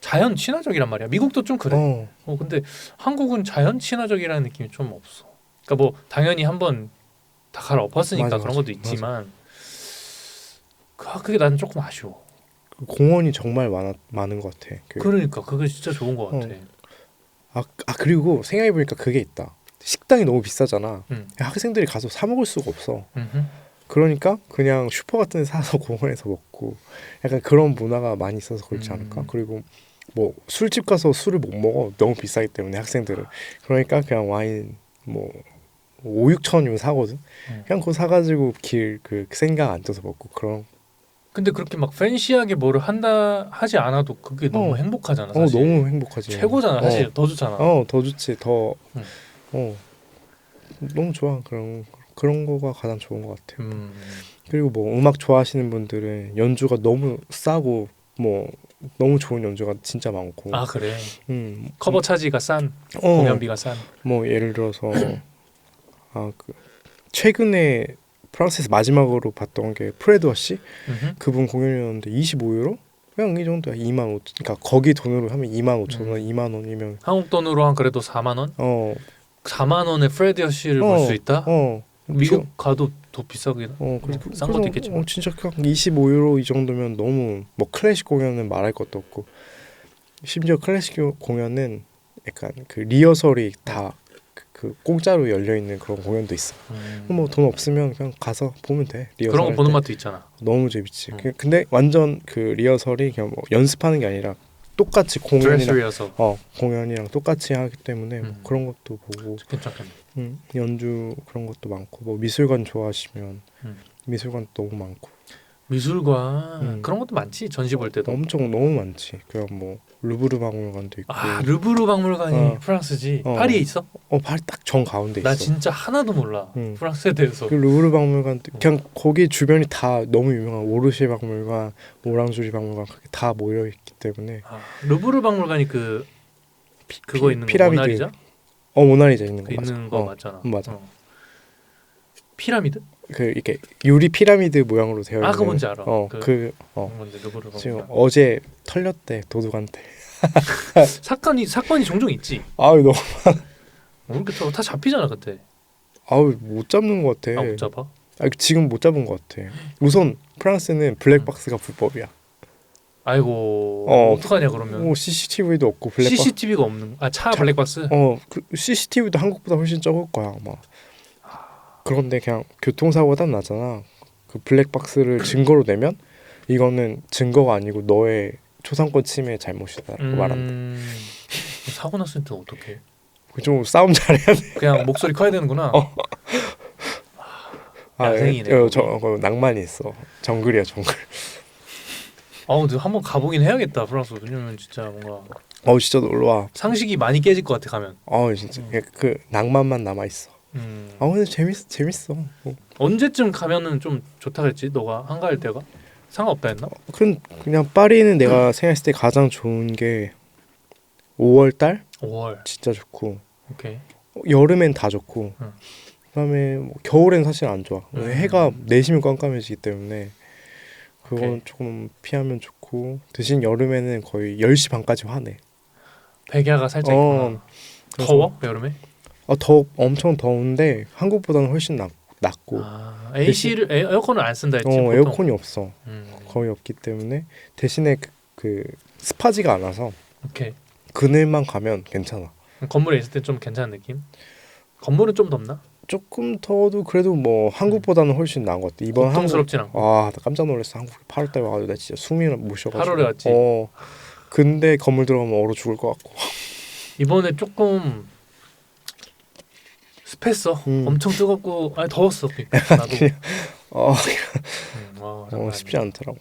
자연 친화적이란 말이야. 미국도 좀 그래. 근데 한국은 자연 친화적이라는 느낌이 좀 없어. 그러니까 뭐 당연히 한번 다 갈아엎었으니까 그런 것도 있지만 그게 나는 조금 아쉬워. 공원이 정말 많은 것 같아. 그러니까 그게 진짜 좋은 것 같아. 그리고 생각해보니까 그게 있다. 식당이 너무 비싸잖아. 학생들이 가서 사 먹을 수가 없어. 그러니까 그냥 슈퍼 같은 데 사서 공원에서 먹고 약간 그런 문화가 많이 있어서 그렇지 않을까. 그리고 뭐 술집 가서 술을 못 먹어. 너무 비싸기 때문에 학생들은. 그러니까 그냥 와인 뭐 5, 6천이면 사거든. 그냥 그거 사가지고 그 생강 앉아서 먹고 그런. 근데 그렇게 막 팬시하게 뭐를 하지 않아도 그게 너무 행복하잖아. 사실. 너무 행복하지. 최고잖아. 사실 더 좋잖아. 더 좋지. 너무 좋아. 그런 거가 가장 좋은 것 같아. 그리고 뭐 음악 좋아하시는 분들은 연주가 너무 싸고 뭐 너무 좋은 연주가 진짜 많고. 그래. 커버 차지가 싼. 공연비가 싼. 뭐 예를 들어서 최근에 프랑스에서 마지막으로 봤던 게 프레드와 씨. 그분 공연이었는데 25유로? 그냥 이 정도야. 2만 5천. 그러니까 거기 돈으로 하면 2만 5천 원, 2만 원이면 한국 돈으로 한 그래도 4만 원? 4만 원에 프레드 씨를 볼 수 있다? 미국 가도 더 비싸긴. 싼 것도 있겠지만. 진짜 25유로 이 정도면 너무 뭐 클래식 공연은 말할 것도 없고 심지어 클래식 공연은 약간 그 리허설이 다 그 공짜로 열려 있는 그런 공연도 있어. 뭐 돈 없으면 그냥 가서 보면 돼. 리허설 그런 거 보는 때. 맛도 있잖아. 너무 재밌지. 근데 완전 그 리허설이 그냥 뭐 연습하는 게 아니라 똑같이 드레스리어서 공연이랑 똑같이 하기 때문에 뭐 그런 것도 보고 괜찮겠네. 연주 그런 것도 많고 뭐 미술관 좋아하시면 미술관 너무 많고 미술관 그런 것도 많지. 전시 볼 때도 엄청 너무 많지. 그냥 뭐 루브르 박물관도 있고. 아 루브르 박물관이 프랑스지. 파리에 있어? 파리 딱 정 가운데 있어. 나 진짜 하나도 몰라. 프랑스에 대해서. 그 루브르 박물관 그냥 거기 주변이 다 너무 유명한 오르쉐 박물관, 오랑주리 박물관 그게 다 모여 있기 때문에. 루브르 박물관이 그거 있는 거 피라미드. 모나리자? 모나리자 있는 거 있는 거 맞잖아. 맞아. 피라미드? 그 이렇게 유리 피라미드 모양으로 되어 있는. 그거 뭔지 알아. 뭔데 루브르 박물관. 지금 어제 털렸대 도둑한테. 사건이 종종 있지. 아유 너무. 이렇게 다 잡히잖아 그때. 아우 못 잡는 것 같아. 못 잡아? 지금 못 잡은 것 같아. 우선 프랑스는 블랙박스가 불법이야. 아이고 어떡하냐 그러면. CCTV도 없고 블랙박스. CCTV가 없는. 차 블랙박스. 그 CCTV도 한국보다 훨씬 적을 거야 아마. 그런데 그냥 교통사고가 딱 나잖아. 그 블랙박스를 증거로 내면 이거는 증거가 아니고 너의 초상권 침해 잘못이다라고 말한다. 사고 났을 때 어떡해? 좀 싸움 잘해야 돼. 그냥 목소리 커야 되는구나. 야생이네. 낭만이 있어. 정글이야 정글. 근데 한번 가보긴 해야겠다 프랑스. 왜냐면 진짜 뭔가. 진짜 놀러 와. 상식이 많이 깨질 것 같아 가면. 진짜 그 낭만만 남아 있어. 근데 재밌어. 언제쯤 가면은 좀 좋다 그랬지? 너가 한가할 때가? 상관없다 했나? 그냥 파리는 내가 생각했을 때 가장 좋은 게 5월 달? 5월 진짜 좋고. 오케이. 여름엔 다 좋고. 그다음에 뭐 겨울엔 사실 안 좋아. 해가 내시면 깜깜해지기 때문에 그건 조금 피하면 좋고. 대신 여름에는 거의 10시 반까지 화내. 백야가 살짝 있구나. 더워? 여름에? 엄청 더운데 한국보다는 훨씬 낫고. AC를 에어컨을 안 쓴다 했지. 보통? 에어컨이 없어. 거의 없기 때문에 대신에 그 습하지가 않아서. 오케이. 그늘만 가면 괜찮아. 건물에 있을 때 좀 괜찮은 느낌? 건물은 좀 덥나? 조금 더워도 그래도 뭐 한국보다는 훨씬 나은 것 같아. 이번 고통스럽진 않고. 나 깜짝 놀랐어. 한국에 8월달에 와가지고 나 진짜 숨이 못 쉬어가지고. 8월에 왔지. 근데 건물 들어가면 얼어 죽을 것 같고. 이번에 조금 습했어. 엄청 뜨겁고 더웠어. 나도. 쉽지 않더라고.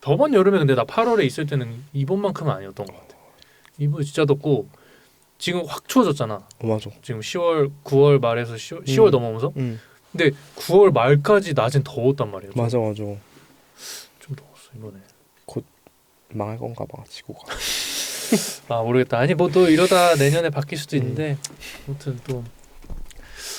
저번 여름에 근데 나 8월에 있을 때는 이번만큼은 아니었던 것 같아. 이번 진짜 덥고 지금 확 추워졌잖아. 맞아. 지금 10월, 9월 말에서 10월 넘어오면서. 근데 9월 말까지 낮엔 더웠단 말이야. 맞아. 좀 더웠어 이번에. 곧 망할 건가 봐 지구가. 모르겠다. 아니 뭐 또 이러다 내년에 바뀔 수도 있는데 아무튼 또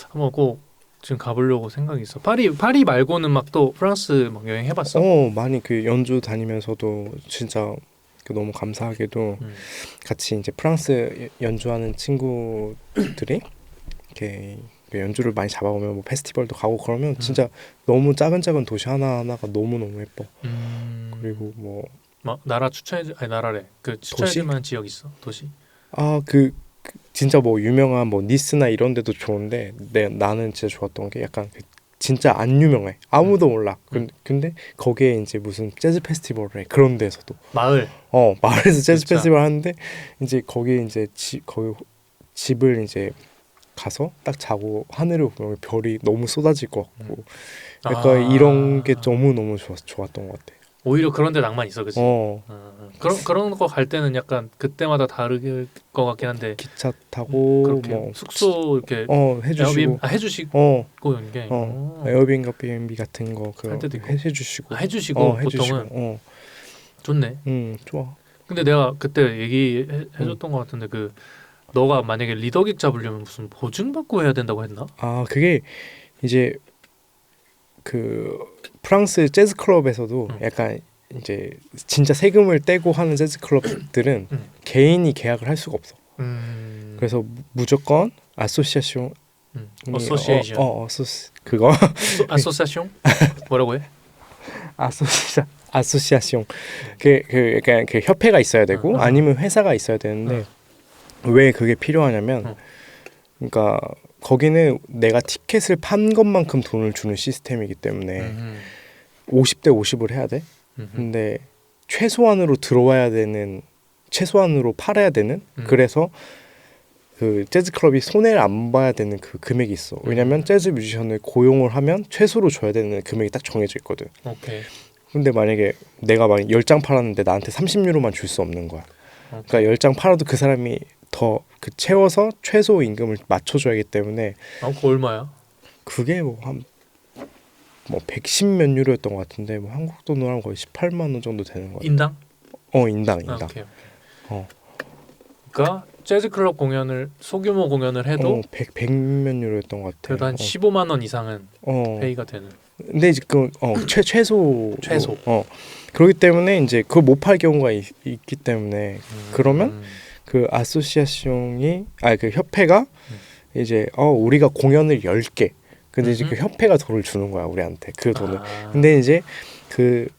한번 꼭 지금 가보려고 생각이 있어. 파리 말고는 막 또 프랑스 막 여행 해봤어? 많이 그 연주 다니면서도 진짜 너무 감사하게도 같이 이제 프랑스 연주하는 친구들이 이렇게 연주를 많이 잡아오면 뭐 페스티벌도 가고 그러면 진짜 너무 작은 도시 하나하나가 너무 예뻐. 그리고 뭐 나라 나라래. 그 추천해줄 만한 지역 있어? 도시? 그 진짜 뭐 유명한 뭐 니스나 이런 데도 좋은데 나는 진짜 좋았던 게 약간 진짜 안 유명해. 아무도 몰라. 근데 거기에 이제 무슨 재즈 페스티벌을 해. 그런 데서도 마을에서 재즈 진짜. 페스티벌 하는데 이제 거기 이제 거기 집을 이제 가서 딱 자고 하늘을 보면 별이 너무 쏟아질 것 같고 약간 이런 게 너무 좋았던 것 같아. 오히려 그런 데 낭만 있어, 그치? 그런 거 갈 때는 약간 그때마다 다를 것 같긴 한데 기차 타고 그렇게 뭐 숙소 이렇게 해주시고 해주시고 이런 게 에어비앤비 같은 거 할 때도 있고. 해주시고 보통은 좋네. 좋아. 근데 내가 그때 얘기해줬던 것 같은데 너가 만약에 리더객 잡으려면 무슨 보증받고 해야 된다고 했나? 그게 이제 그 프랑스 재즈 클럽에서도 약간 이제 진짜 세금을 떼고 하는 재즈 클럽들은 개인이 계약을 할 수가 없어. 그래서 무조건 아소시아시옹 어소시에이션 그거 아소시아시옹 뭐라고 해? 아소시아시옹 그 약간 그 협회가 있어야 되고 아니면 회사가 있어야 되는데 왜 그게 필요하냐면 그러니까 거기는 내가 티켓을 판 것만큼 돈을 주는 시스템이기 때문에 50대 50을 해야 돼. 근데 최소한으로 들어와야 되는, 최소한으로 팔아야 되는, 그래서 그 재즈 클럽이 손해를 안 봐야 되는 그 금액이 있어. 왜냐면 재즈 뮤지션을 고용을 하면 최소로 줘야 되는 금액이 딱 정해져 있거든. 오케이. 근데 만약에 내가 막 10장 팔았는데 나한테 30유로만 줄 수 없는 거야. 오케이. 그러니까 10장 팔아도 그 사람이 더 그 채워서 최소 임금을 맞춰줘야 하기 때문에. 그거 얼마야? 그게 뭐 한 뭐 110 몇 유로였던 것 같은데 뭐 한국 돈으로 하면 거의 18만 원 정도 되는 거야. 인당? 인당. 오케이. 어. 그러니까 재즈 클럽 공연을 소규모 공연을 해도 100 몇 유로였던 것 같아. 그래도 한 15만 원 이상은 페이가 되는. 근데 이제 그 최소. 최소. 그렇기 때문에 이제 그걸 못 팔 경우가 있기 때문에 그러면 그 아소시아숑이 그 협회가 이제 우리가 공연을 10개. 근데 이제 그 협회가 돈을 주는 거야, 우리한테. 그 돈을. 근데 이제 그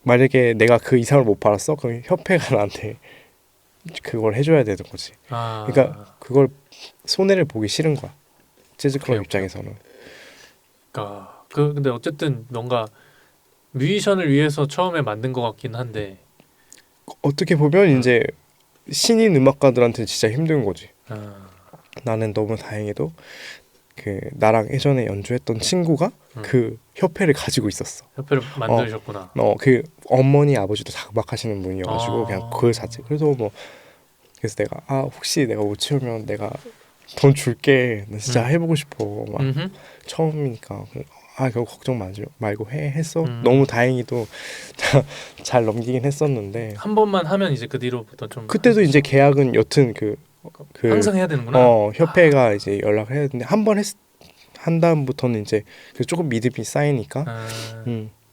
만약에 내가 그 이상을 못 팔았어? 그럼 협회가 나한테 그걸 해줘야 되는 거지. 그러니까 그걸 손해를 보기 싫은 거야, 재즈 클럽 입장에서는. 그러니까 근데 어쨌든 뭔가 뮤지션을 위해서 처음에 만든 것 같긴 한데 어떻게 보면 이제 신인 음악가들한테 진짜 힘든 거지. 나는 너무 다행히도 그 나랑 예전에 연주했던 친구가 그 협회를 가지고 있었어. 협회를 만드셨구나. 그 어머니 아버지도 작박하시는 분이어가지고 그냥 그걸 샀지. 그래서 그래서 내가 혹시 내가 못 채우면 내가 돈 줄게. 나 진짜 해보고 싶어. 막 처음이니까. 그거 걱정 말고 했어. 너무 다행히도 잘 넘기긴 했었는데. 한 번만 하면 이제 그 뒤로부터 좀. 그때도 이제 계약은 여튼 그 항상 해야 되는구나. 협회가 이제 연락을 해야 되는데 한 번 한 다음부터는 이제 조금 믿음이 쌓이니까.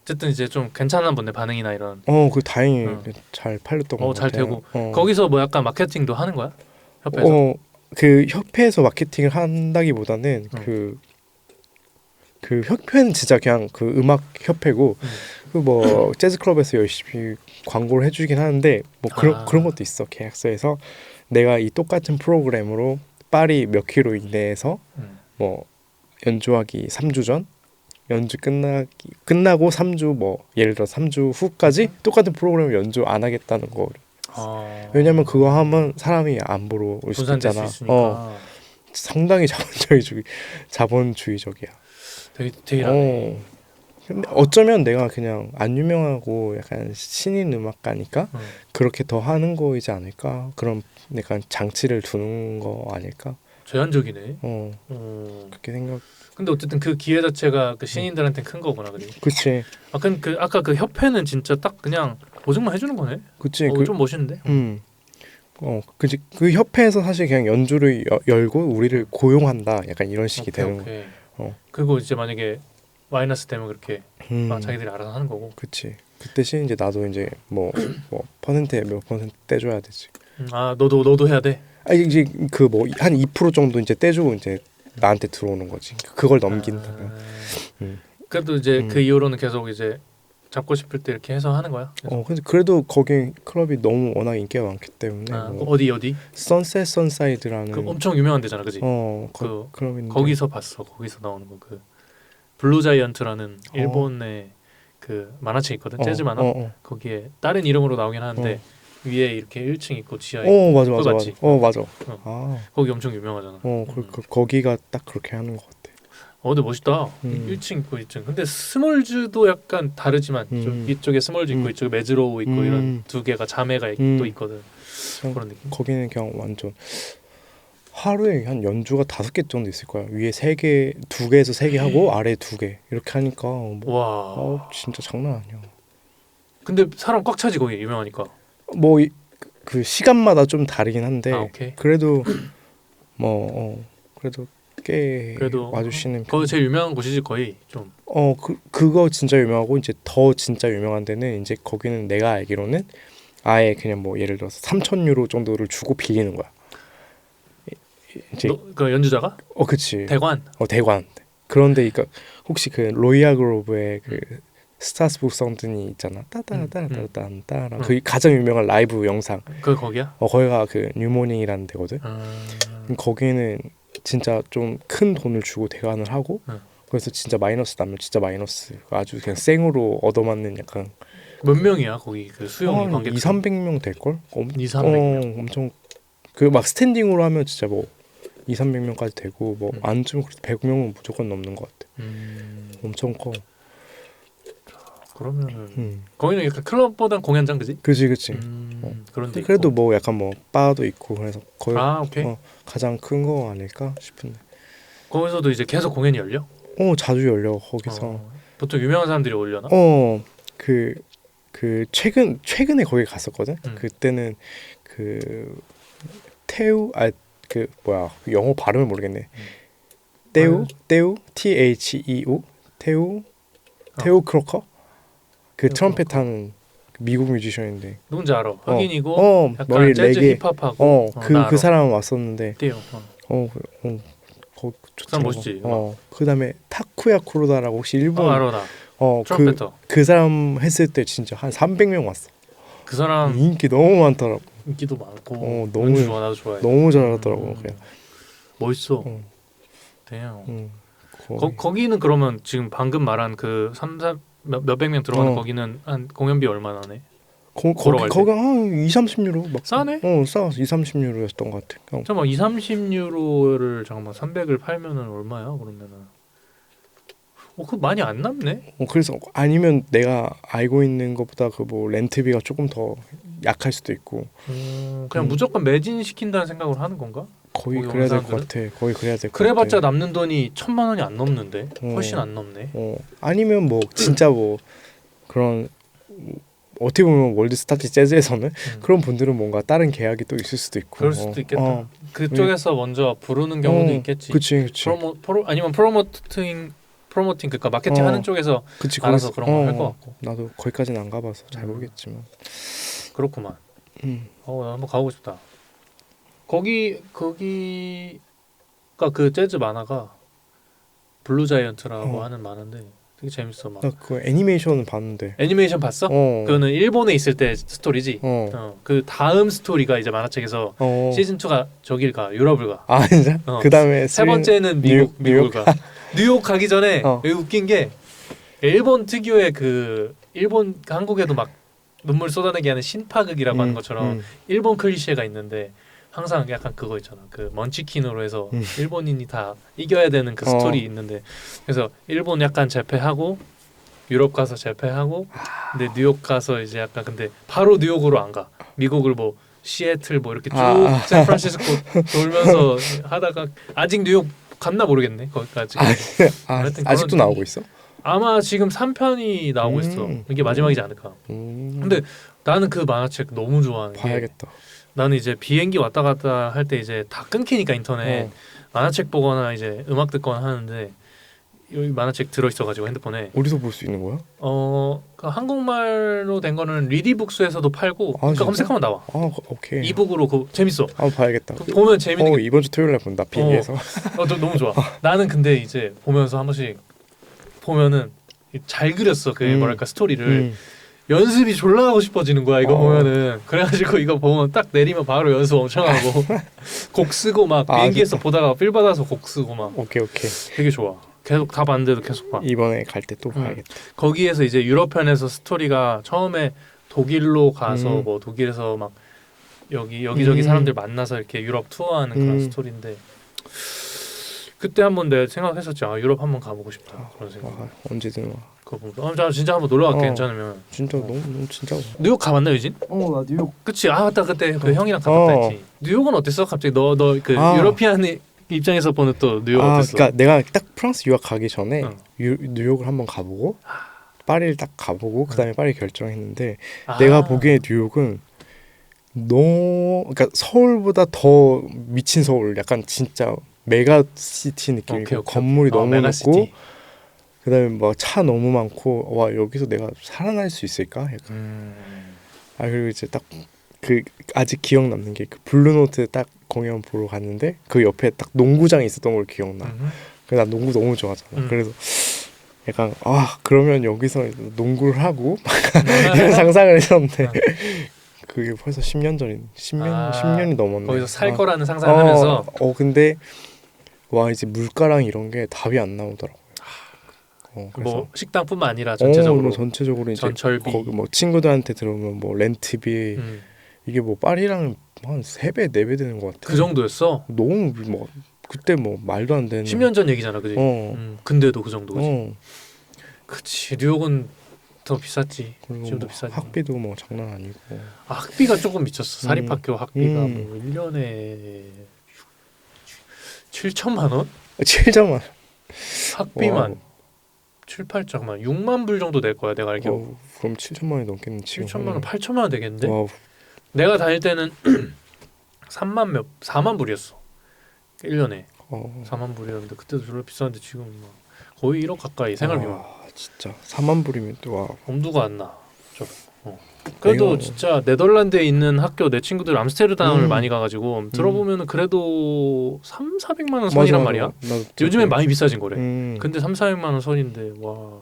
어쨌든 이제 좀 괜찮은 분의 반응이나 이런. 그 다행히 잘 팔렸던 것 잘 같아요. 되고. 거기서 뭐 약간 마케팅도 하는 거야? 협회에서? 그 협회에서 마케팅을 한다기보다는 그 협회는 진짜 그냥 그 음악 협회고 그 뭐 재즈 클럽에서 열심히 광고를 해주긴 하는데 뭐 그런 것도 있어. 계약서에서 내가 이 똑같은 프로그램으로 파리 몇 킬로 이내에서 뭐 연주하기 3주 전, 연주 끝나고 3주 뭐 예를 들어 3주 후까지 똑같은 프로그램을 연주 안 하겠다는 거. 왜냐면 그거 하면 사람이 안 보러 올 수도 있잖아. 상당히 자본주의적이야. 되게 디테일하네. 근데 어쩌면 내가 그냥 안 유명하고 약간 신인 음악가니까 그렇게 더 하는 거이지 않을까? 그런 약간 장치를 두는 거 아닐까? 제한적이네. 그렇게 생각. 근데 어쨌든 그 기회 자체가 그 신인들한테 큰 거구나, 그래. 그치. 아까 그 협회는 진짜 딱 그냥 보증만 해주는 거네. 그치. 좀 멋있는데. 그치. 그 협회에서 사실 그냥 연주를 열고 우리를 고용한다. 약간 이런 식이 되는 거. 그리고 이제 만약에 마이너스 되면 그렇게 자기들이 알아서 하는 거고. 그치. 그 대신 이제 나도 이제 뭐 퍼센트에 몇 퍼센트 떼줘야 되지. 너도 해야 돼. 이제 그 뭐 한 2% 정도 이제 떼주고 이제 나한테 들어오는 거지. 그걸 넘긴다면. 그래도 이제 그 이후로는 계속 이제 잡고 싶을 때 이렇게 해서 하는 거야. 근데 그래도 거기 클럽이 너무 워낙 인기가 많기 때문에. 어디? 선셋 선사이드라는. 그 엄청 유명한 데잖아, 그지? 클럽인데. 거기서 봤어. 거기서 나오는 거 그 블루 자이언트라는 일본의 그 만화책 있거든. 재즈 만화. 거기에 다른 이름으로 나오긴 하는데. 위에 이렇게 1층 있고 지하에 맞아. 맞아. 거기 엄청 유명하잖아. 거기가 딱 그렇게 하는 것 같아. 근데 멋있다. 1층 있고 2층. 근데 스몰즈도 약간 다르지만 좀 이쪽에 스몰즈 있고 이쪽에 매즈로우 있고 이런 두 개가 자매가 또 있거든. 그런 느낌. 거기는 그냥 완전 하루에 한 연주가 5개 정도 있을 거야. 위에 3개, 2개에서 3개 하고 아래 2개 이렇게 하니까 와 진짜 장난 아니야. 근데 사람 꽉 차지 거기 유명하니까. 뭐 그 시간마다 좀 다르긴 한데 그래도 그래도 꽤 와주시는. 거기 제일 유명한 곳이지 거의 좀. 그거 진짜 유명하고 이제 더 진짜 유명한 데는 이제 거기는 내가 알기로는 아예 그냥 뭐 예를 들어서 3,000유로 정도를 주고 빌리는 거야. 이제 그 연주자가? 그치. 대관. 대관. 그런데 그러니까 혹시 그 로이아 그로브의 그 스타스부르크 성든이 있잖아. 따따따따따따. 그 가장 유명한 라이브 영상. 그 거기야? 거기가 그 뉴모닝이라는 데거든. 거기는 진짜 좀 큰 돈을 주고 대관을 하고 응. 그래서 진짜 마이너스 나면 진짜 마이너스 아주 그냥 생으로 얻어맞는 약간 몇 명이야 거기 그 수영이 관객? 2,300명 될 걸? 2,300명. 엄청 그 막 스탠딩으로 하면 진짜 뭐 2,300명까지 되고 뭐 응. 앉으면 그래도 100명은 무조건 넘는 것 같아. 엄청 커. 그러면은 거기는 약간 클럽보단 공연장 그지? 그치. 그런데 그래도 뭐 약간 뭐 바도 있고 그래서 거의 오케이. 가장 큰 거 아닐까 싶은데. 거기서도 이제 계속 공연이 열려? 자주 열려 거기서. 보통 유명한 사람들이 올려나? 그 최근에 거기 갔었거든. 그때는 그 태우 그 뭐야 영어 발음을 모르겠네. 태우 THEU 태우 크로커 그 트럼펫 하는 미국 뮤지션인데 누군지 알아. 흑인이고 약간 머리 재즈 레게 힙합하고 그 사람 왔었는데 띄요. 거 그 사람 멋있지. 그다음에 타쿠야 쿠로다라고 혹시 일본 알아 나. 그 사람 했을 때 진짜 한 300명 왔어. 그 사람 인기 너무 많더라고. 인기도 많고 너무 좋아. 나도 좋아해. 너무 잘하더라고. 그냥 멋있어. 대형. 거기. 거기는 그러면 지금 방금 말한 그 3, 4 몇백 명 들어가는 거기는 한 공연비 얼마나 내? 거기 한 2, 30유로 막 싸네? 싸 2, 30유로였던 것 같아. 잠깐만 2, 30유로를 잠깐만 300을 팔면은 얼마야? 그러면은 그 많이 안 남네? 그래서 아니면 내가 알고 있는 것보다 그 뭐 렌트비가 조금 더 약할 수도 있고. 그냥 무조건 매진 시킨다는 생각을 하는 건가? 거의 그래야 될 것 같아. 거의 그래야 될 것 같아. 그래봤자 남는 돈이 1,000만 원이 안 넘는데 훨씬 안 넘네. 아니면 뭐 진짜 뭐 그런 어떻게 보면 월드스타트 재즈에서는 그런 분들은 뭔가 다른 계약이 또 있을 수도 있고. 그럴 수도 있겠다. 그쪽에서 먼저 부르는 경우도 있겠지. 그치. 아니면 프로모팅 그러니까 마케팅 하는 쪽에서 알아서 그런 거 할 것 같고. 나도 거기까지는 안 가봐서 잘 모르겠지만. 그렇구만. 나 한번 가보고 싶다. 거기가 그 재즈 만화가 블루자이언트라고 하는 만화인데 되게 재밌어. 막. 나 그 애니메이션은 봤는데. 애니메이션 봤어? 그거는 일본에 있을 때 스토리지. 그 다음 스토리가 이제 만화책에서 시즌 2가 저길 가 유럽을 가. 진짜? 그 다음에 세 번째는 미국을 가. 뉴욕 가기 전에 여기 웃긴 게 일본 특유의 그 일본 한국에도 막 눈물 쏟아내게 하는 신파극이라고 하는 것처럼 일본 클리셰가 있는데 항상 약간 그거 있잖아. 그 먼치킨으로 해서 일본인이 다 이겨야 되는 그 스토리 있는데 그래서 일본 약간 제패하고 유럽 가서 제패하고 근데 뉴욕 가서 이제 약간 근데 바로 뉴욕으로 안 가. 미국을 뭐 시애틀 뭐 이렇게 쭉 샌프란시스코 돌면서 하다가 아직 뉴욕 갔나 모르겠네. 거기까지. 아직도 나오고 있어? 아마 지금 3편이 나오고 있어. 이게 마지막이지 않을까. 근데 나는 그 만화책 너무 좋아하는 게 봐야겠다. 나는 이제 비행기 왔다 갔다 할 때 이제 다 끊기니까 인터넷 만화책 보거나 이제 음악 듣거나 하는데 여기 만화책 들어 있어가지고 핸드폰에 어디서 볼 수 있는 거야? 그 한국말로 된 거는 리디북스에서도 팔고 그러니까 검색하면 나와. 오케이. 이북으로 재밌어. 봐야겠다. 보면 재밌는 게 이번 주 토요일에 본다 비행기에서. 너무 좋아. 나는 근데 이제 보면서 한 번씩 보면은 잘 그렸어 그 뭐랄까 스토리를. 연습이 졸라 하고 싶어지는 거야 이거 보면은. 그래가지고 이거 보면 딱 내리면 바로 연습 엄청 하고 곡 쓰고 막 비행기에서 보다가 필 받아서 곡 쓰고 막. 오케이. 되게 좋아. 계속 다 봤는데도 계속 봐. 이번에 갈 때 또 봐야겠다. 거기에서 이제 유럽편에서 스토리가 처음에 독일로 가서 뭐 독일에서 막 여기저기 사람들 만나서 이렇게 유럽 투어하는 그런 스토리인데 그때 한번 내가 생각했었지. 유럽 한번 가보고 싶다 그런 생각. 언제든 와. 그거 보면 진짜 한번 놀러 갈게. 괜찮으면. 진짜 너무 진짜. 뉴욕 가봤나 유진? 나 뉴욕. 그치. 맞다 그때 그 형이랑 갔다 했지. 뉴욕은 어땠어? 갑자기 너 그 유러피안 입장에서 보는 또 뉴욕 어땠어? 그러니까 내가 딱 프랑스 유학 가기 전에 뉴욕을 한번 가보고 파리를 딱 가보고 그다음에 파리 결정했는데 내가 보기에 뉴욕은 그러니까 서울보다 더 미친 서울. 약간 진짜 메가시티 느낌이고 건물이 너무 높고 그다음에 뭐 차 너무 많고 와 여기서 내가 살아날 수 있을까? 약간. 그리고 이제 딱 그 아직 기억 남는 게 그 블루노트 딱 공연 보러 갔는데 그 옆에 딱 농구장이 있었던 걸 기억나. 그래서 난 농구 너무 좋아하잖아. 그래서 약간 그러면 여기서 농구를 하고 이런 상상을 했었는데 그게 벌써 10년이 넘었네. 거기서 살 거라는 상상을 하면서. 근데 와 이제 물가랑 이런 게 답이 안 나오더라고요. 그래서 뭐 식당뿐만 아니라 전체적으로 뭐 전체적으로 이제 전철비 거기 뭐 친구들한테 들어오면 뭐 렌트비 이게 뭐 파리랑 한 3배 4배 되는 것 같아. 그 정도였어? 너무 뭐 그때 뭐 말도 안 되는 10년 전 얘기잖아, 그지? 근데도 그 정도, 그지? 그치. 뉴욕은 더 비쌌지. 그리고 지금도 뭐 비싸지. 학비도 뭐 장난 아니고. 학비가 조금 미쳤어. 사립학교 학비가 음. 뭐 1년에 7천만 원? 7점만. 학비만 7, 8천만 6만 불 정도 될 거야, 내가 알기로. 그럼 7천만 원이 넘겠네 지금. 7천만 원, 8천만 원 되겠는데? 와, 내가 다닐 때는 4만 불이었어. 1년에 4만 불이었는데 그때도 별로 비쌌는데 지금 막 거의 1억 가까이 생활비만. 진짜 4만 불이면 또 와. 엄두가 안 나. 그래도 내가... 진짜 네덜란드에 있는 학교 내 친구들 암스테르담을 많이 가가지고 들어보면은 그래도 3,400만 원 선이란 말이야. 요즘엔 많이 비싸진 거래. 근데 3,400만 원 선인데 와.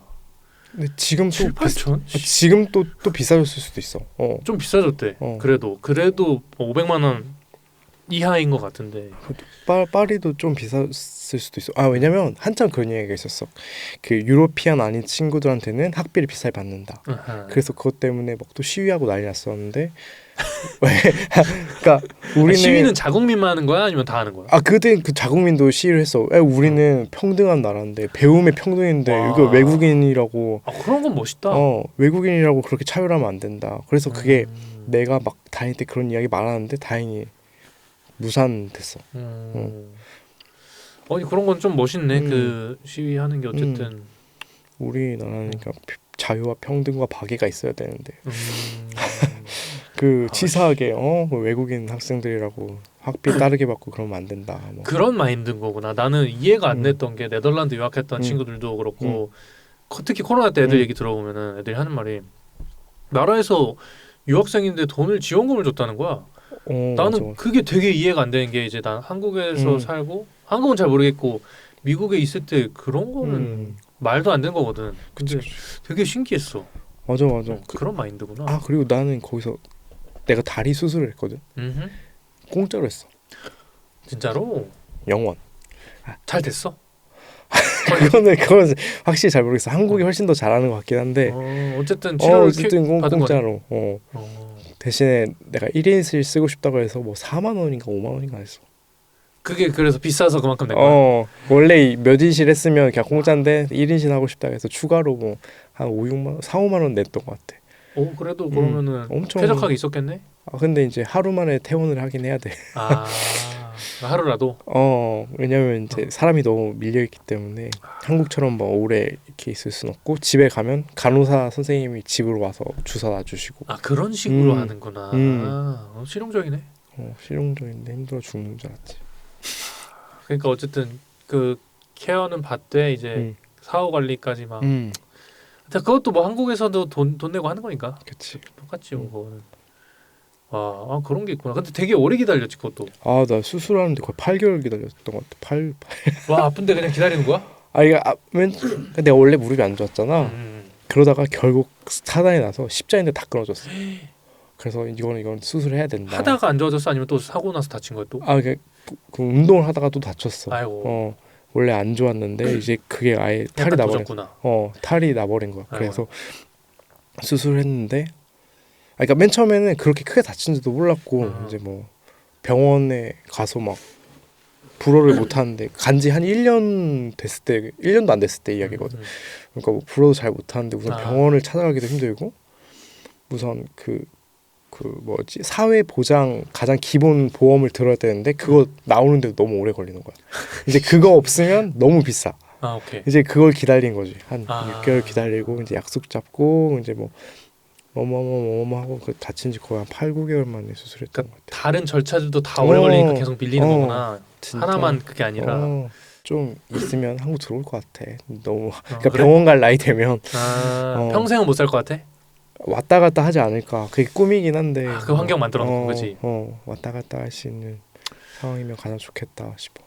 근데 지금 7, 8천? 지금 또 비싸졌을 수도 있어. 좀 비싸졌대. 그래도 500만 원 이하인 것 같은데. 파리도 좀 비쌌을 수도 있어. 왜냐면 한참 그런 얘기가 있었어. 그 유로피안 아닌 친구들한테는 학비를 비싸게 받는다. 그래서 그것 때문에 막 또 시위하고 난리 났었는데. 그러니까 우리는 시위는 자국민만 하는 거야, 아니면 다 하는 거야? 그때 그 자국민도 시위를 했어. 우리는 평등한 나라인데 배움의 평등인데 이거 외국인이라고. 그런 건 멋있다. 외국인이라고 그렇게 차별하면 안 된다. 그래서 그게 내가 막 다닐 때 그런 이야기 많았는데 다행히 무산됐어. 아니 그런 건 좀 멋있네. 그 시위하는 게 어쨌든 우리나라는 그러니까 자유와 평등과 박애가 있어야 되는데 그 치사하게 그 외국인 학생들이라고 학비 따르게 받고 그러면 안 된다. 뭐. 그런 마인드인 거구나. 나는 이해가 안 됐던 게 네덜란드 유학했던 친구들도 그렇고 특히 코로나 때 애들 얘기 들어보면은 애들이 하는 말이 나라에서 유학생인데 돈을 지원금을 줬다는 거야. 나는 맞아. 그게 되게 이해가 안 되는 게 이제 난 한국에서 살고 한국은 잘 모르겠고 미국에 있을 때 그런 거는 말도 안 되는 거거든. 근데 되게 신기했어. 맞아. 그런 마인드구나. 그리고 나는 거기서 내가 다리 수술을 했거든. 공짜로 했어. 진짜로? 영원. 잘 됐어? 그건 확실히 잘 모르겠어. 한국이 훨씬 더 잘하는 것 같긴 한데. 어쨌든 치료를 받은 공짜로. 대신에 내가 1인실 쓰고 싶다고 해서 뭐 4만 원인가 5만 원인가 했어. 그게 그래서 비싸서 그만큼 낸 거야? 원래 몇 인실 했으면 그냥 공짜인데 1인실 하고 싶다 해서 추가로 뭐 한 5, 6만 원, 4, 5만 원 냈던 것 같아. 그래도 그러면은 엄청 쾌적하게 있었겠네? 근데 이제 하루 만에 퇴원을 하긴 해야 돼. 하루라도? 왜냐면 이제 사람이 너무 밀려있기 때문에 한국처럼 뭐 오래 이렇게 있을 순 없고 집에 가면 간호사 선생님이 집으로 와서 주사 놔주시고. 그런 식으로 하는구나. 실용적이네. 실용적인데 힘들어 죽는 줄 알았지. 그러니까 어쨌든 그 케어는 받되 이제 사후 관리까지 막. 그것도 뭐 한국에서도 돈 내고 하는 거니까. 그치. 똑같지 뭐 그거는. 그런 게 있구나. 근데 되게 오래 기다렸지 그것도. 나 수술하는데 거의 8개월 기다렸던 것 같아. 와 아픈데 그냥 기다리는 거야? 내가 원래 무릎이 안 좋았잖아. 그러다가 결국 사단이 나서 십자인대 다 끊어졌어. 그래서 이건 수술해야 된다. 하다가 안 좋아졌어? 아니면 또 사고 나서 다친 거야 또? 그 운동을 하다가 또 다쳤어. 아이고. 원래 안 좋았는데 이제 그게 아예 탈이 나버렸구나. 탈이 나버린 거야. 그래서 수술했는데 그러니까 맨 처음에는 그렇게 크게 다친지도 몰랐고 이제 뭐 병원에 가서 막 불어를 못 하는데 간지 한 1년 됐을 때 1년도 안 됐을 때 이야기거든. 그러니까 뭐 불어도 잘 못 하는데 우선 병원을 찾아가기도 힘들고 우선 그 뭐지 사회 보장 가장 기본 보험을 들어야 되는데 그거 나오는데도 너무 오래 걸리는 거야. 이제 그거 없으면 너무 비싸. 오케이. 이제 그걸 기다린 거지. 한 6개월 기다리고 이제 약속 잡고 이제 뭐 하고 그 다친 지 거의 한 8, 9개월 만에 수술했던 것 같아. 다른 절차들도 다 오래 걸리니까 계속 밀리는 거구나. 진짜. 하나만 그게 아니라. 좀 있으면 한국 들어올 것 같아. 너무 그러니까 그래? 병원 갈 나이 되면 평생은 못 살 것 같아? 왔다 갔다 하지 않을까. 그게 꿈이긴 한데. 그 환경 만들어 놓은 거지. 왔다 갔다 할 수 있는 상황이면 가장 좋겠다 싶어.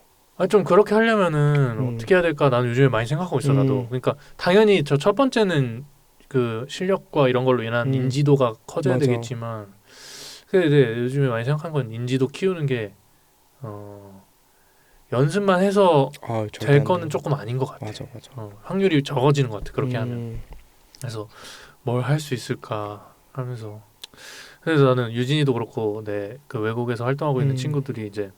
좀 그렇게 하려면은 어떻게 해야 될까? 나는 요즘에 많이 생각하고 있어 나도. 그러니까 당연히 저 첫 번째는 그 실력과 이런 걸로 인한 인지도가 커져야 맞아. 되겠지만, 근데 요즘에 많이 생각한 건 인지도 키우는 게 연습만 해서 절대 될 안 거는 돼. 조금 아닌 것 같아. 맞아. 확률이 적어지는 것 같아. 그렇게 하면. 음. 그래서 뭘 할 수 있을까 하면서 그래서 나는 유진이도 그렇고 내 그 외국에서 활동하고 있는 친구들이 이제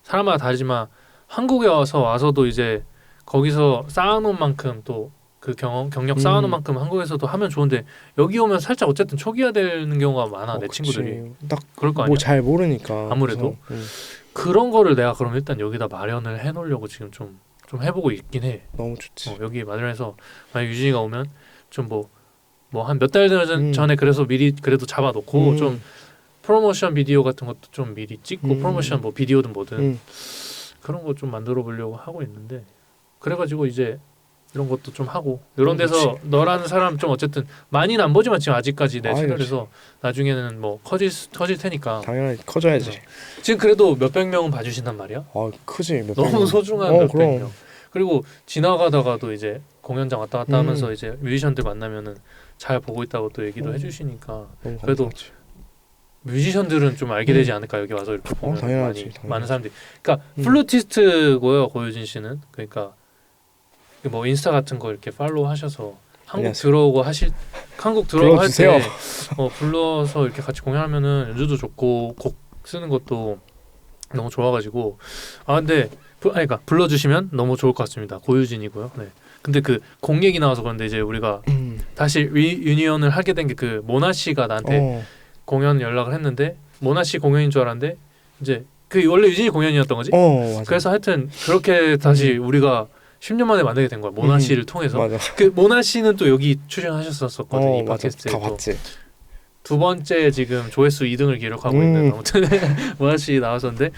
사람마다 다르지만 한국에 와서도 이제 거기서 쌓아놓은 만큼 또 그 경력 쌓아놓은 만큼 한국에서도 하면 좋은데 여기 오면 살짝 어쨌든 초기화 되는 경우가 많아. 내 그치. 친구들이 딱 그럴 거 아니야. 뭐 잘 모르니까 아무래도 그래서, 그런 거를 내가 그럼 일단 여기다 마련을 해놓으려고 지금 좀 해보고 있긴 해. 너무 좋지. 여기 마련해서 만약 유진이가 오면 좀 뭐 한 몇 달 전에 음. 그래서 미리 그래도 잡아놓고 음. 좀 프로모션 비디오 같은 것도 좀 미리 찍고 프로모션 뭐 비디오든 뭐든 그런 거 좀 만들어 보려고 하고 있는데 그래가지고 이제 이런 것도 좀 하고 이런 데서 그치. 너라는 사람 좀 어쨌든 많이는 안 보지만 지금 아직까지 내 아유, 채널에서 나중에는 뭐 커질 테니까 당연히 커져야지. 지금 그래도 몇백 명은 봐주신단 말이야. 크지. 몇백 너무 명. 소중한 몇백 그럼. 명. 그리고 지나가다가도 이제 공연장 왔다 갔다 하면서 이제 뮤지션들 만나면은 잘 보고 있다고 또 얘기도 해주시니까 너무 그래도 감사하지. 뮤지션들은 좀 알게 되지 않을까 여기 와서 이렇게 보면 당연하지. 많은 사람들이 그러니까 플루티스트고요 고효진 씨는 그러니까 뭐 인스타 같은 거 이렇게 팔로우 하셔서 한국 안녕하세요. 들어오고 한국 들어오고 할 때 불러주세요. 불러서 이렇게 같이 공연하면은 연주도 좋고 곡 쓰는 것도 너무 좋아가지고 근데 그러니까 불러주시면 너무 좋을 것 같습니다. 고유진이고요. 네. 근데 그 곡 얘기 나와서 그런데 이제 우리가 다시 리유니언을 하게 된 게 그 모나 씨가 나한테 공연 연락을 했는데 모나 씨 공연인 줄 알았는데 이제 그 원래 유진이 공연이었던 거지. 맞아. 그래서 하여튼 그렇게 다시 우리가 10년 만에 만나게 된 거야. 모나 씨를 통해서. 맞아. 그 모나 씨는 또 여기 출연하셨었거든 이 맞아. 팟캐스트에. 다 또 봤지. 두 번째 지금 조회수 2등을 기록하고 있는 아무튼 모나 씨 나왔었는데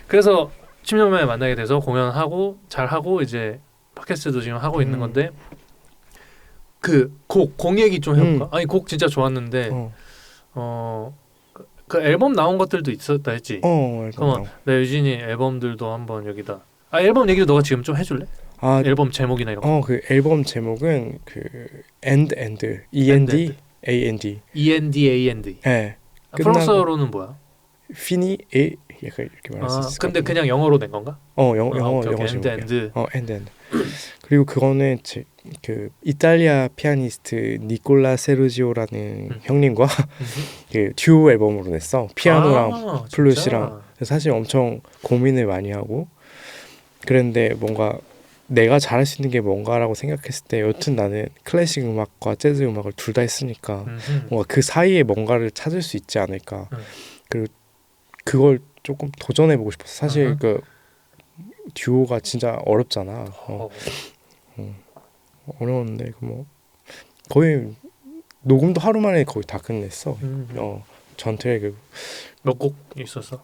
그래서 10년 만에 만나게 돼서 공연하고 잘하고 이제 팟캐스트도 지금 하고 있는 건데 그 곡 얘기 좀 해볼까? 아니 곡 진짜 좋았는데 그 앨범 나온 것들도 있었다 했지? 그럼 내 유진이 앨범들도 한번 여기다 앨범 얘기도 너가 지금 좀 해줄래? 앨범 제목이나 이런 거. 그 앨범 제목은 그 end END AND END. 네. 프랑스어로는 뭐야? 피니 에 약간 이렇게 말할 수 있을 것 근데 그냥 영어로 된 건가? 영어 제목이야. end. 그리고 그거는 그 이탈리아 피아니스트 니콜라 세르지오라는 형님과 그 듀오 앨범으로 냈어. 피아노랑 플루스랑. 사실 엄청 고민을 많이 하고 그랬는데 뭔가 내가 잘할 수 있는 게 뭔가라고 생각했을 때 여튼 나는 클래식 음악과 재즈 음악을 둘 다 했으니까 뭔가 그 사이에 뭔가를 찾을 수 있지 않을까. 그리고 그걸 조금 도전해보고 싶었어. 사실 그 듀오가 진짜 어렵잖아. 어려웠는데 뭐 거의 녹음도 하루 만에 거의 다 끝냈어. 전트랙 몇 곡 있었어?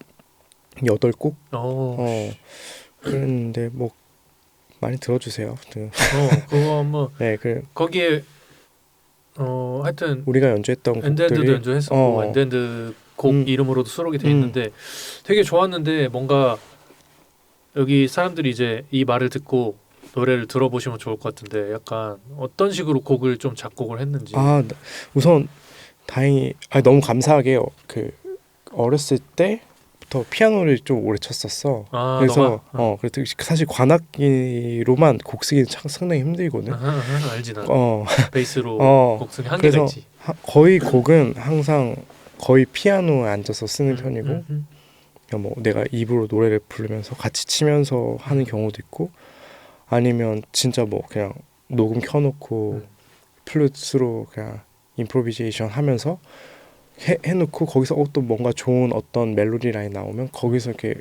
8곡? 그랬는데 뭐 많이 들어주세요. 그거 한번 네, 거기에 하여튼 우리가 연주했던 엔드엔드도 곡들이 연주했었고 엔드엔드 곡 이름으로도 수록이 돼 있는데 되게 좋았는데 뭔가 여기 사람들이 이제 이 말을 듣고 노래를 들어보시면 좋을 것 같은데 약간 어떤 식으로 곡을 좀 작곡을 했는지. 우선 다행히 너무 감사하게 그 어렸을 때부터 피아노를 좀 오래 쳤었어. 그래서 그래서 사실 관악기로만 곡 쓰기는 상당히 힘들거든. 알지 나. 베이스로 곡 쓰기 한계가 그래서 있지. 거의 곡은 항상 거의 피아노에 앉아서 쓰는 편이고 뭐 내가 입으로 노래를 부르면서 같이 치면서 하는 경우도 있고 아니면 진짜 뭐 그냥 녹음 켜놓고 플루트로 그냥 임프로비제이션 하면서 해놓고 거기서 또 뭔가 좋은 어떤 멜로디 라인 나오면 거기서 이렇게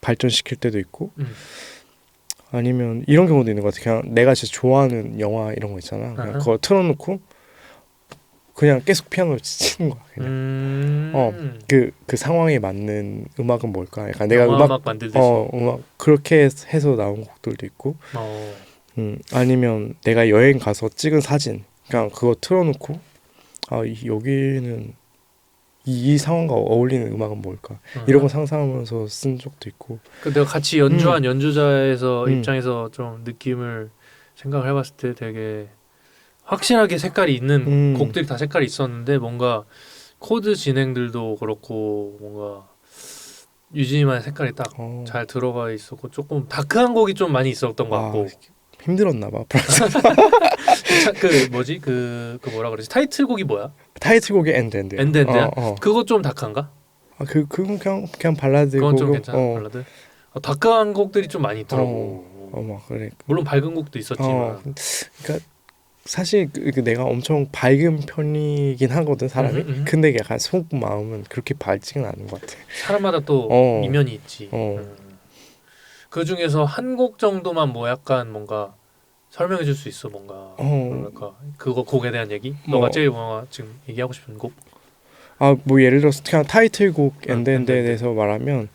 발전시킬 때도 있고 아니면 이런 경우도 있는 것 같아. 그냥 내가 진짜 좋아하는 영화 이런 거 있잖아. 그냥 그거 틀어놓고 그냥 계속 피아노를 치는 거야. 그냥. 그 상황에 맞는 음악은 뭘까? 약간 내가 음악 만들듯이. 음악 그렇게 해서 나온 곡들도 있고. 아니면 내가 여행 가서 찍은 사진. 그냥 그거 틀어놓고 여기는 이 상황과 어울리는 음악은 뭘까? 이런 거 상상하면서 쓴 적도 있고. 내가 같이 연주한 연주자에서 입장에서 좀 느낌을 생각을 해봤을 때 되게 확실하게 색깔이 있는 곡들이 다 색깔이 있었는데 뭔가 코드 진행들도 그렇고 뭔가 유진이만의 색깔이 딱 잘 들어가 있었고 조금 다크한 곡이 좀 많이 있었던 것 같고 힘들었나 봐. 그 뭐지 그 뭐라 그러지 타이틀곡이 뭐야? 타이틀곡이 엔드야. 그거 좀 다크한가? 그건 그냥 발라드. 그건 좀 괜찮아. 발라드. 다크한 곡들이 좀 많이 있더라고. 막 그래. 물론 밝은 곡도 있었지만. 그러니까 사실 내가 엄청 밝은 편이긴 하거든 사람이. 근데 약간 속 마음은 그렇게 밝지는 않은 것 같아. 사람마다 또 이면이 있지. 그 중에서 한 곡 정도만 뭐 약간 뭔가 설명해줄 수 있어 뭔가 뭐랄까 그거 곡에 대한 얘기? 너가 제일 지금 얘기하고 싶은 곡? 뭐 예를 들어서 그냥 타이틀곡 엔드에 대해서 말하면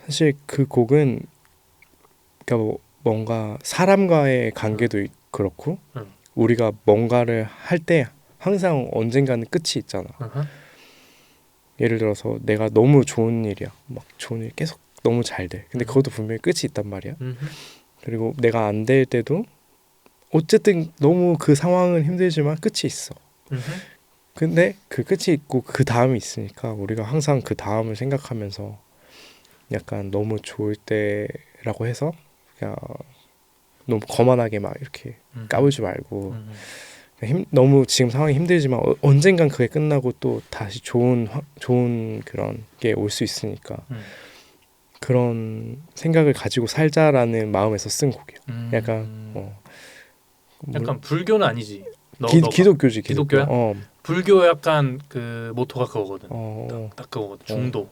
사실 그 곡은 그러니까 뭐 뭔가 사람과의 관계도 그렇고 우리가 뭔가를 할 때 항상 언젠가는 끝이 있잖아. 예를 들어서 내가 너무 좋은 일이야. 막 좋은 일 계속 너무 잘 돼. 근데 그것도 분명히 끝이 있단 말이야. 그리고 내가 안 될 때도 어쨌든 너무 그 상황은 힘들지만 끝이 있어. 근데 그 끝이 있고 그 다음이 있으니까 우리가 항상 그 다음을 생각하면서 약간 너무 좋을 때라고 해서 그냥 너무 거만하게 막 이렇게 까불지 말고 너무 지금 상황이 힘들지만 언젠간 그게 끝나고 또 다시 좋은 그런 게 올 수 있으니까 그런 생각을 가지고 살자라는 마음에서 쓴 곡이야. 약간 불교는 아니지. 기독교지. 기독교야? 불교 약간 그 모토가 그거거든. 딱 그거거든. 중도.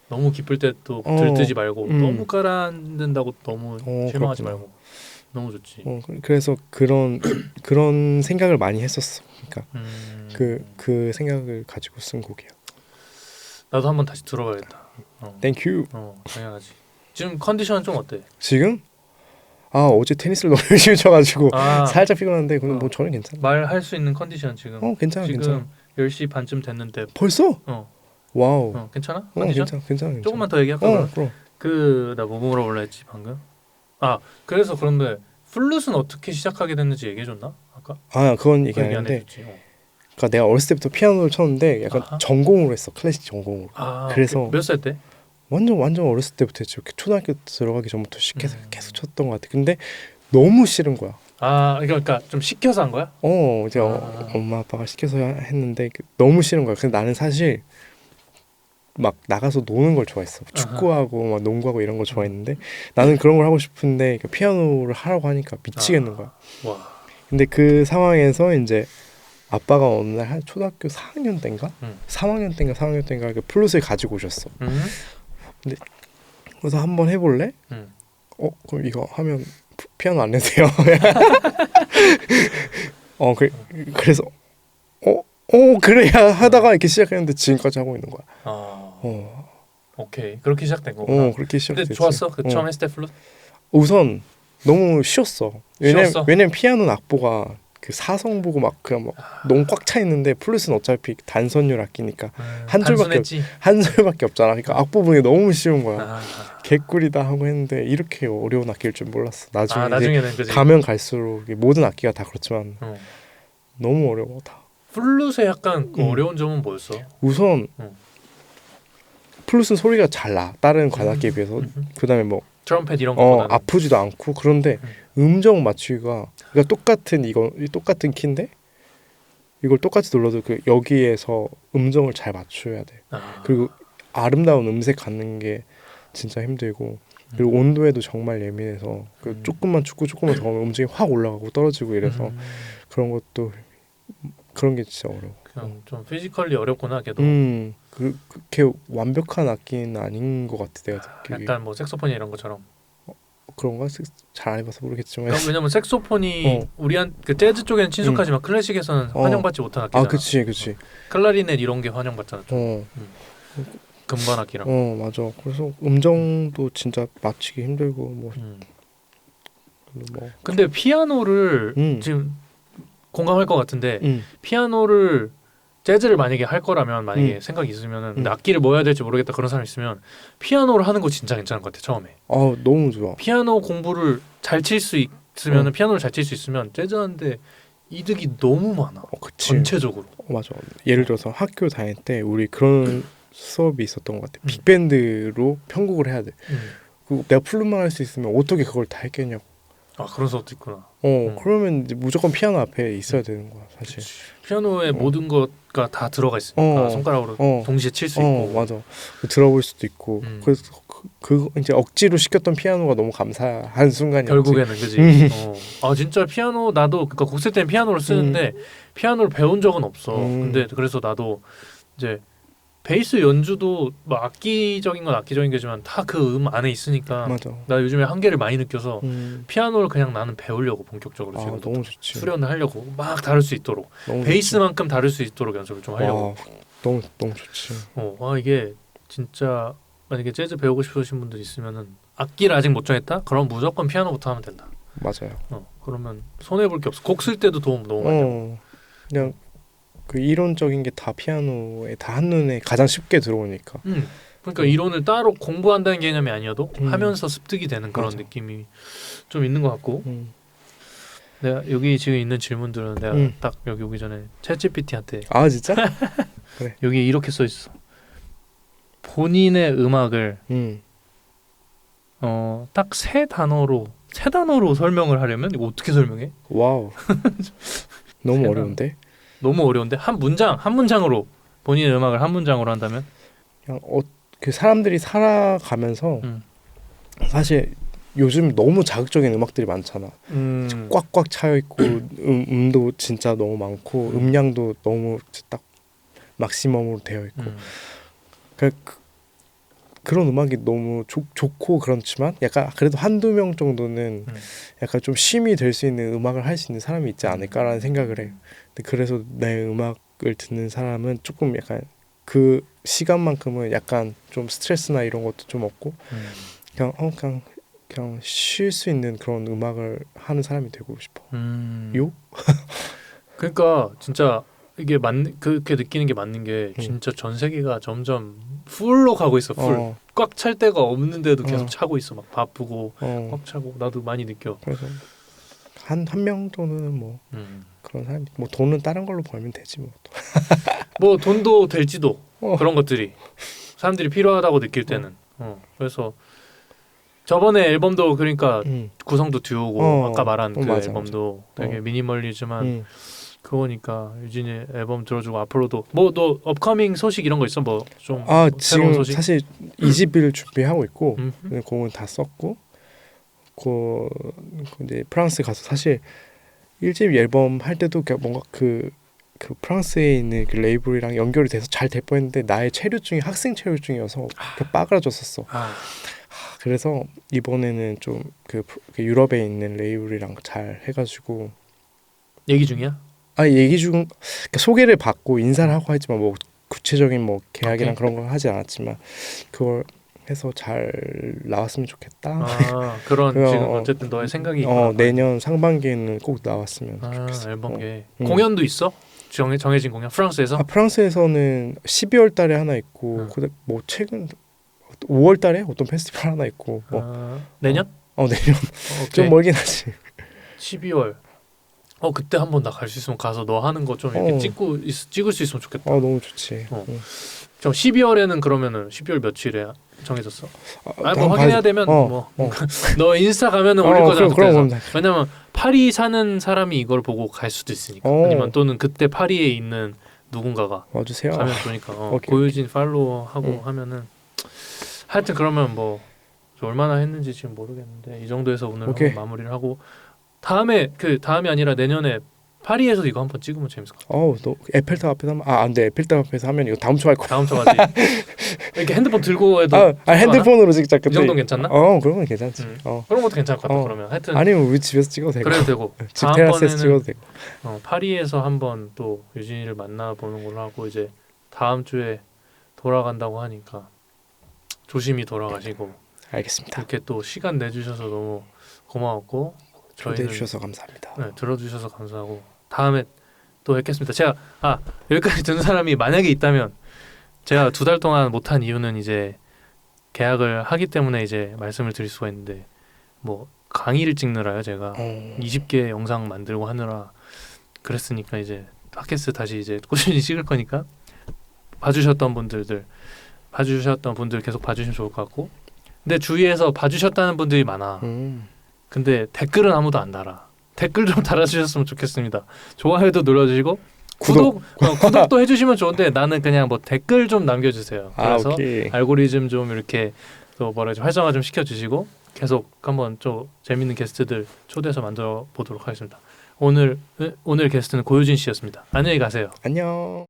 너무 기쁠 때 또 들뜨지 말고 너무 가라앉는다고 너무 실망하지 말고 너무 좋지. 그래서 그런 생각을 많이 했었어. 그러니까 그 생각을 가지고 쓴 곡이야. 나도 한번 다시 들어봐야겠다. 땡큐. 당연하지. 지금 컨디션은 좀 어때? 지금? 어제 테니스를 너무 열심히 쳐가지고 살짝 피곤한데 뭐 저는 괜찮아. 말할 수 있는 컨디션 지금. 괜찮아. 지금 10시 반쯤 됐는데 벌써? 와우. 괜찮아? 컨디션? 괜찮아. 조금만 더 얘기할까? 그럼. 나 뭐 물어볼라 했지 방금? 그래서 그런데 플룻은 어떻게 시작하게 됐는지 얘기해줬나? 아까? 그건 얘기 안 했는데 그러니까 내가 어렸을 때부터 피아노를 쳤는데 약간 전공으로 했어. 클래식 전공으로. 그래서 몇 살 때? 완전 어렸을 때부터 했죠. 초등학교 들어가기 전부터 계속 쳤던 것 같아. 근데 너무 싫은 거야. 그러니까 좀 시켜서 한 거야? 이제 엄마 아빠가 시켜서 했는데 너무 싫은 거야. 근데 나는 사실 막 나가서 노는 걸 좋아했어. 축구하고 막 농구하고 이런 거 좋아했는데 나는 그런 걸 하고 싶은데 피아노를 하라고 하니까 미치겠는 거야. 근데 그 상황에서 이제 아빠가 어느 날 한 초등학교 4학년 때인가? 3학년 때인가 그 플룻을 가지고 오셨어. 근데 그래서 한번 해볼래? 그럼 이거 하면 피아노 안 내세요? 그래서 그래야 하다가 이렇게 시작했는데 지금까지 하고 있는 거야. 오케이. 그렇게 시작된 거구나. 그렇게 시작됐지. 근데 좋았어? 처음 했을 때 플룻? 우선 너무 쉬웠어. 왜냐면 피아노는 악보가 그 사성보고 막 그냥 막 너무 꽉 차 있는데 플룻은 어차피 단선율 악기니까 한 줄밖에 없잖아. 그러니까 악보 보기 너무 쉬운 거야. 개꿀이다 하고 했는데 이렇게 어려운 악기일 줄 몰랐어. 나중에는 그치? 가면 갈수록 모든 악기가 다 그렇지만 너무 어려워 다. 플룻의 약간 어려운 점은 뭐였어? 우선 플룻은 소리가 잘 나. 다른 관악기에 비해서. 그다음에 뭐 트럼펫 이런 거 아프지도 않고. 그런데 음정 맞추기가 그러니까 똑같은 키인데 이걸 똑같이 눌러도 그 여기에서 음정을 잘 맞춰야 돼. 그리고 아름다운 음색 갖는 게 진짜 힘들고 그리고 온도에도 정말 예민해서 그 조금만 춥고 조금만 더우면 음정이 확 올라가고 떨어지고 이래서 그런 게 진짜 어려워. 그냥 좀 피지컬리 어렵구나 걔도. 그렇게 완벽한 악기는 아닌 것 같아 내가 듣기에. 약간 뭐 색소폰이 이런 것처럼. 그런가? 잘 안 해봐서 모르겠지만. 왜냐면 색소폰이 그 재즈 쪽에는 친숙하지만 클래식에서는 환영받지 못한 악기잖아. 그치. 클라리넷 이런 게 환영받잖아. 금관 악기랑. 맞아. 그래서 음정도 진짜 맞추기 힘들고 근데 피아노를 지금 공감할 것 같은데 피아노를 재즈를 만약에 할 거라면 만약에 생각이 있으면은 근데 악기를 뭐 해야 될지 모르겠다 그런 사람 있으면 피아노를 하는 거 진짜 괜찮은 것 같아 처음에. 너무 좋아. 피아노 공부를 잘 칠 수 있으면은 피아노를 잘 칠 수 있으면 재즈 하는데 이득이 너무 많아. 전체적으로. 맞아. 예를 들어서 학교 다닐 때 우리 그런 수업이 있었던 것 같아. 빅밴드로 편곡을 해야 돼. 내가 플룻만 할 수 있으면 어떻게 그걸 다 했겠냐고. 아 그런 수업도 있구나. 그러면 이제 무조건 피아노 앞에 있어야 되는 거야 사실. 그치. 피아노에 모든 것가 다 들어가 있으니까 손가락으로 동시에 칠 수 있고. 맞아. 들어볼 수도 있고. 그래서 그 이제 억지로 시켰던 피아노가 너무 감사한 순간이었지. 결국에는 그지. 아 진짜 피아노 나도 그러니까 곡쓸 때는 피아노를 쓰는데 피아노를 배운 적은 없어. 근데 그래서 나도 이제 베이스 연주도 뭐 악기적인 건 악기적인 거지만 다 그 안에 있으니까. 맞아. 나 요즘에 한계를 많이 느껴서 피아노를 그냥 나는 배우려고 본격적으로 지금 너무 좋지. 수련을 하려고 막 다룰 수 있도록 베이스만큼 다룰 수 있도록 연습을 좀 하려고. 너무 좋지. 이게 진짜 만약에 재즈 배우고 싶으신 분들 있으면은 악기를 아직 못 정했다? 그럼 무조건 피아노부터 하면 된다. 맞아요. 그러면 손해 볼 게 없어. 곡 쓸 때도 도움 너무 많이 되고. 그냥 그 이론적인 게 다 피아노에 다 한눈에 가장 쉽게 들어오니까. 그러니까 이론을 따로 공부한다는 개념이 아니어도 하면서 습득이 되는 그런 느낌이 좀 있는 것 같고. 내가 여기 지금 있는 질문들은 내가 딱 여기 오기 전에 챗GPT한테 아 진짜? 그래. 여기 이렇게 써 있어. 본인의 음악을 딱 세 단어로 설명을 하려면 이거 어떻게 설명해? 와우. 너무 어려운데? 너무 어려운데 한 문장으로 본인의 음악을 한 문장으로 한다면 그냥 그 사람들이 살아가면서 사실 요즘 너무 자극적인 음악들이 많잖아. 꽉꽉 차여 있고 음도 진짜 너무 많고 음량도 너무 딱 막시멈으로 되어 있고 그런 음악이 너무 좋고 그렇지만 약간 그래도 한두 명 정도는 약간 좀 쉼이 될 수 있는 음악을 할 수 있는 사람이 있지 않을까라는 생각을 해요. 그래서 내 음악을 듣는 사람은 조금 약간 그 시간만큼은 약간 좀 스트레스나 이런 것도 좀 없고 그냥 쉴 수 있는 그런 음악을 하는 사람이 되고 싶어. 요? 그러니까 진짜 이게 그렇게 느끼는 게 맞는 게 진짜 전 세계가 점점 풀로 가고 있어. 풀. 꽉 찰 데가 없는데도 계속 차고 있어. 막 바쁘고 꽉 차고 나도 많이 느껴. 그래서 한 명 정도는 뭐 그런 사람이 뭐 돈은 다른 걸로 벌면 되지 뭐. 뭐 돈도 될지도 그런 것들이 사람들이 필요하다고 느낄 때는. 그래서 저번에 앨범도 그러니까 구성도 듀오고 아까 말한 그 맞아, 앨범도 되게 미니멀리지만 그거니까 유진이 앨범 들어주고 앞으로도 뭐 너 업커밍 소식 이런 거 있어? 뭐 좀 지금 소식? 사실 2집을 준비하고 있고 곡은 다 썼고 이제 프랑스 가서 사실 1집 앨범 할 때도 뭔가 그 프랑스에 있는 그 레이블이랑 연결이 돼서 잘 될 뻔했는데 나의 체류증이 학생 체류증이어서 빠그라졌었어. 그래서 이번에는 좀 그 유럽에 있는 레이블이랑 잘 해가지고 얘기 중이야? 얘기 중 그러니까 소개를 받고 인사를 하고 했지만 뭐 구체적인 뭐 계약이랑 그런 걸 하지 않았지만 그걸 해서 잘 나왔으면 좋겠다. 그런 지금 어쨌든 너의 생각이 내년 상반기에는 꼭 나왔으면 좋겠어. 앨범 공연도 있어? 정해진 공연? 프랑스에서? 프랑스에서는 12월 달에 하나 있고 뭐 최근 5월 달에 어떤 페스티벌 하나 있고 내년? 내년. 좀 멀긴 하지. 12월. 그때 한번 나 갈 수 있으면 가서 너 하는 거 좀 이렇게 찍을 수 있으면 좋겠다. 너무 좋지. 저 12월에는 그러면은 12월 며칠에 정해졌어? 뭐 확인해야 되면 너 인스타 가면은 올릴 거잖아. 그때서. 왜냐면 파리 사는 사람이 이걸 보고 갈 수도 있으니까. 아니면 또는 그때 파리에 있는 누군가가 와주세요. 가면 좋으니까. 고유진 팔로우하고 하면은 하여튼 그러면 뭐 얼마나 했는지 지금 모르겠는데 이 정도에서 오늘 한번 마무리를 하고 다음이 아니라 내년에 파리에서 이거 한번 찍으면 재밌을 것 같아. 너 에펠탑 앞에서 하면 안 돼. 에펠탑 앞에서 하면 이거 다음 주 할 거야. 다음 주 가지. 이렇게 핸드폰 들고 해도 핸드폰으로 찍자. 이 정도는 괜찮나? 그런 건 괜찮지. 그런 것도 괜찮을 것 같아. 그러면 하여튼 아니면 우리 집에서 찍어도 되고. 그래도 되고. 집 테라스에서 찍어도 되고. 파리에서 한번 또 유진이를 만나보는 걸로 하고 이제 다음 주에 돌아간다고 하니까 조심히 돌아가시고. 알겠습니다. 이렇게 또 시간 내주셔서 너무 고마웠고 초대해 주셔서 감사합니다. 네, 들어주셔서 감사하고 다음에 또 뵙겠습니다. 제가 여기까지 듣는 사람이 만약에 있다면 제가 2달 동안 못한 이유는 이제 계약을 하기 때문에 이제 말씀을 드릴 수가 있는데 뭐 강의를 찍느라요. 제가 20개 영상 만들고 하느라 그랬으니까 이제 팟캐스트 다시 이제 꾸준히 찍을 거니까 봐주셨던 분들들 봐주셨던 분들 계속 봐주시면 좋을 것 같고, 근데 주위에서 봐주셨다는 분들이 많아. 근데 댓글은 아무도 안 달아. 댓글 좀 달아주셨으면 좋겠습니다. 좋아요도 눌러주시고 구독도 해주시면 좋은데 나는 그냥 뭐 댓글 좀 남겨주세요. 그래서 알고리즘 좀 이렇게 또 뭐라 지 활성화 좀 시켜주시고 계속 한번 좀 재밌는 게스트들 초대해서 만들어 보도록 하겠습니다. 오늘 게스트는 고유진 씨였습니다. 안녕히 가세요. 안녕.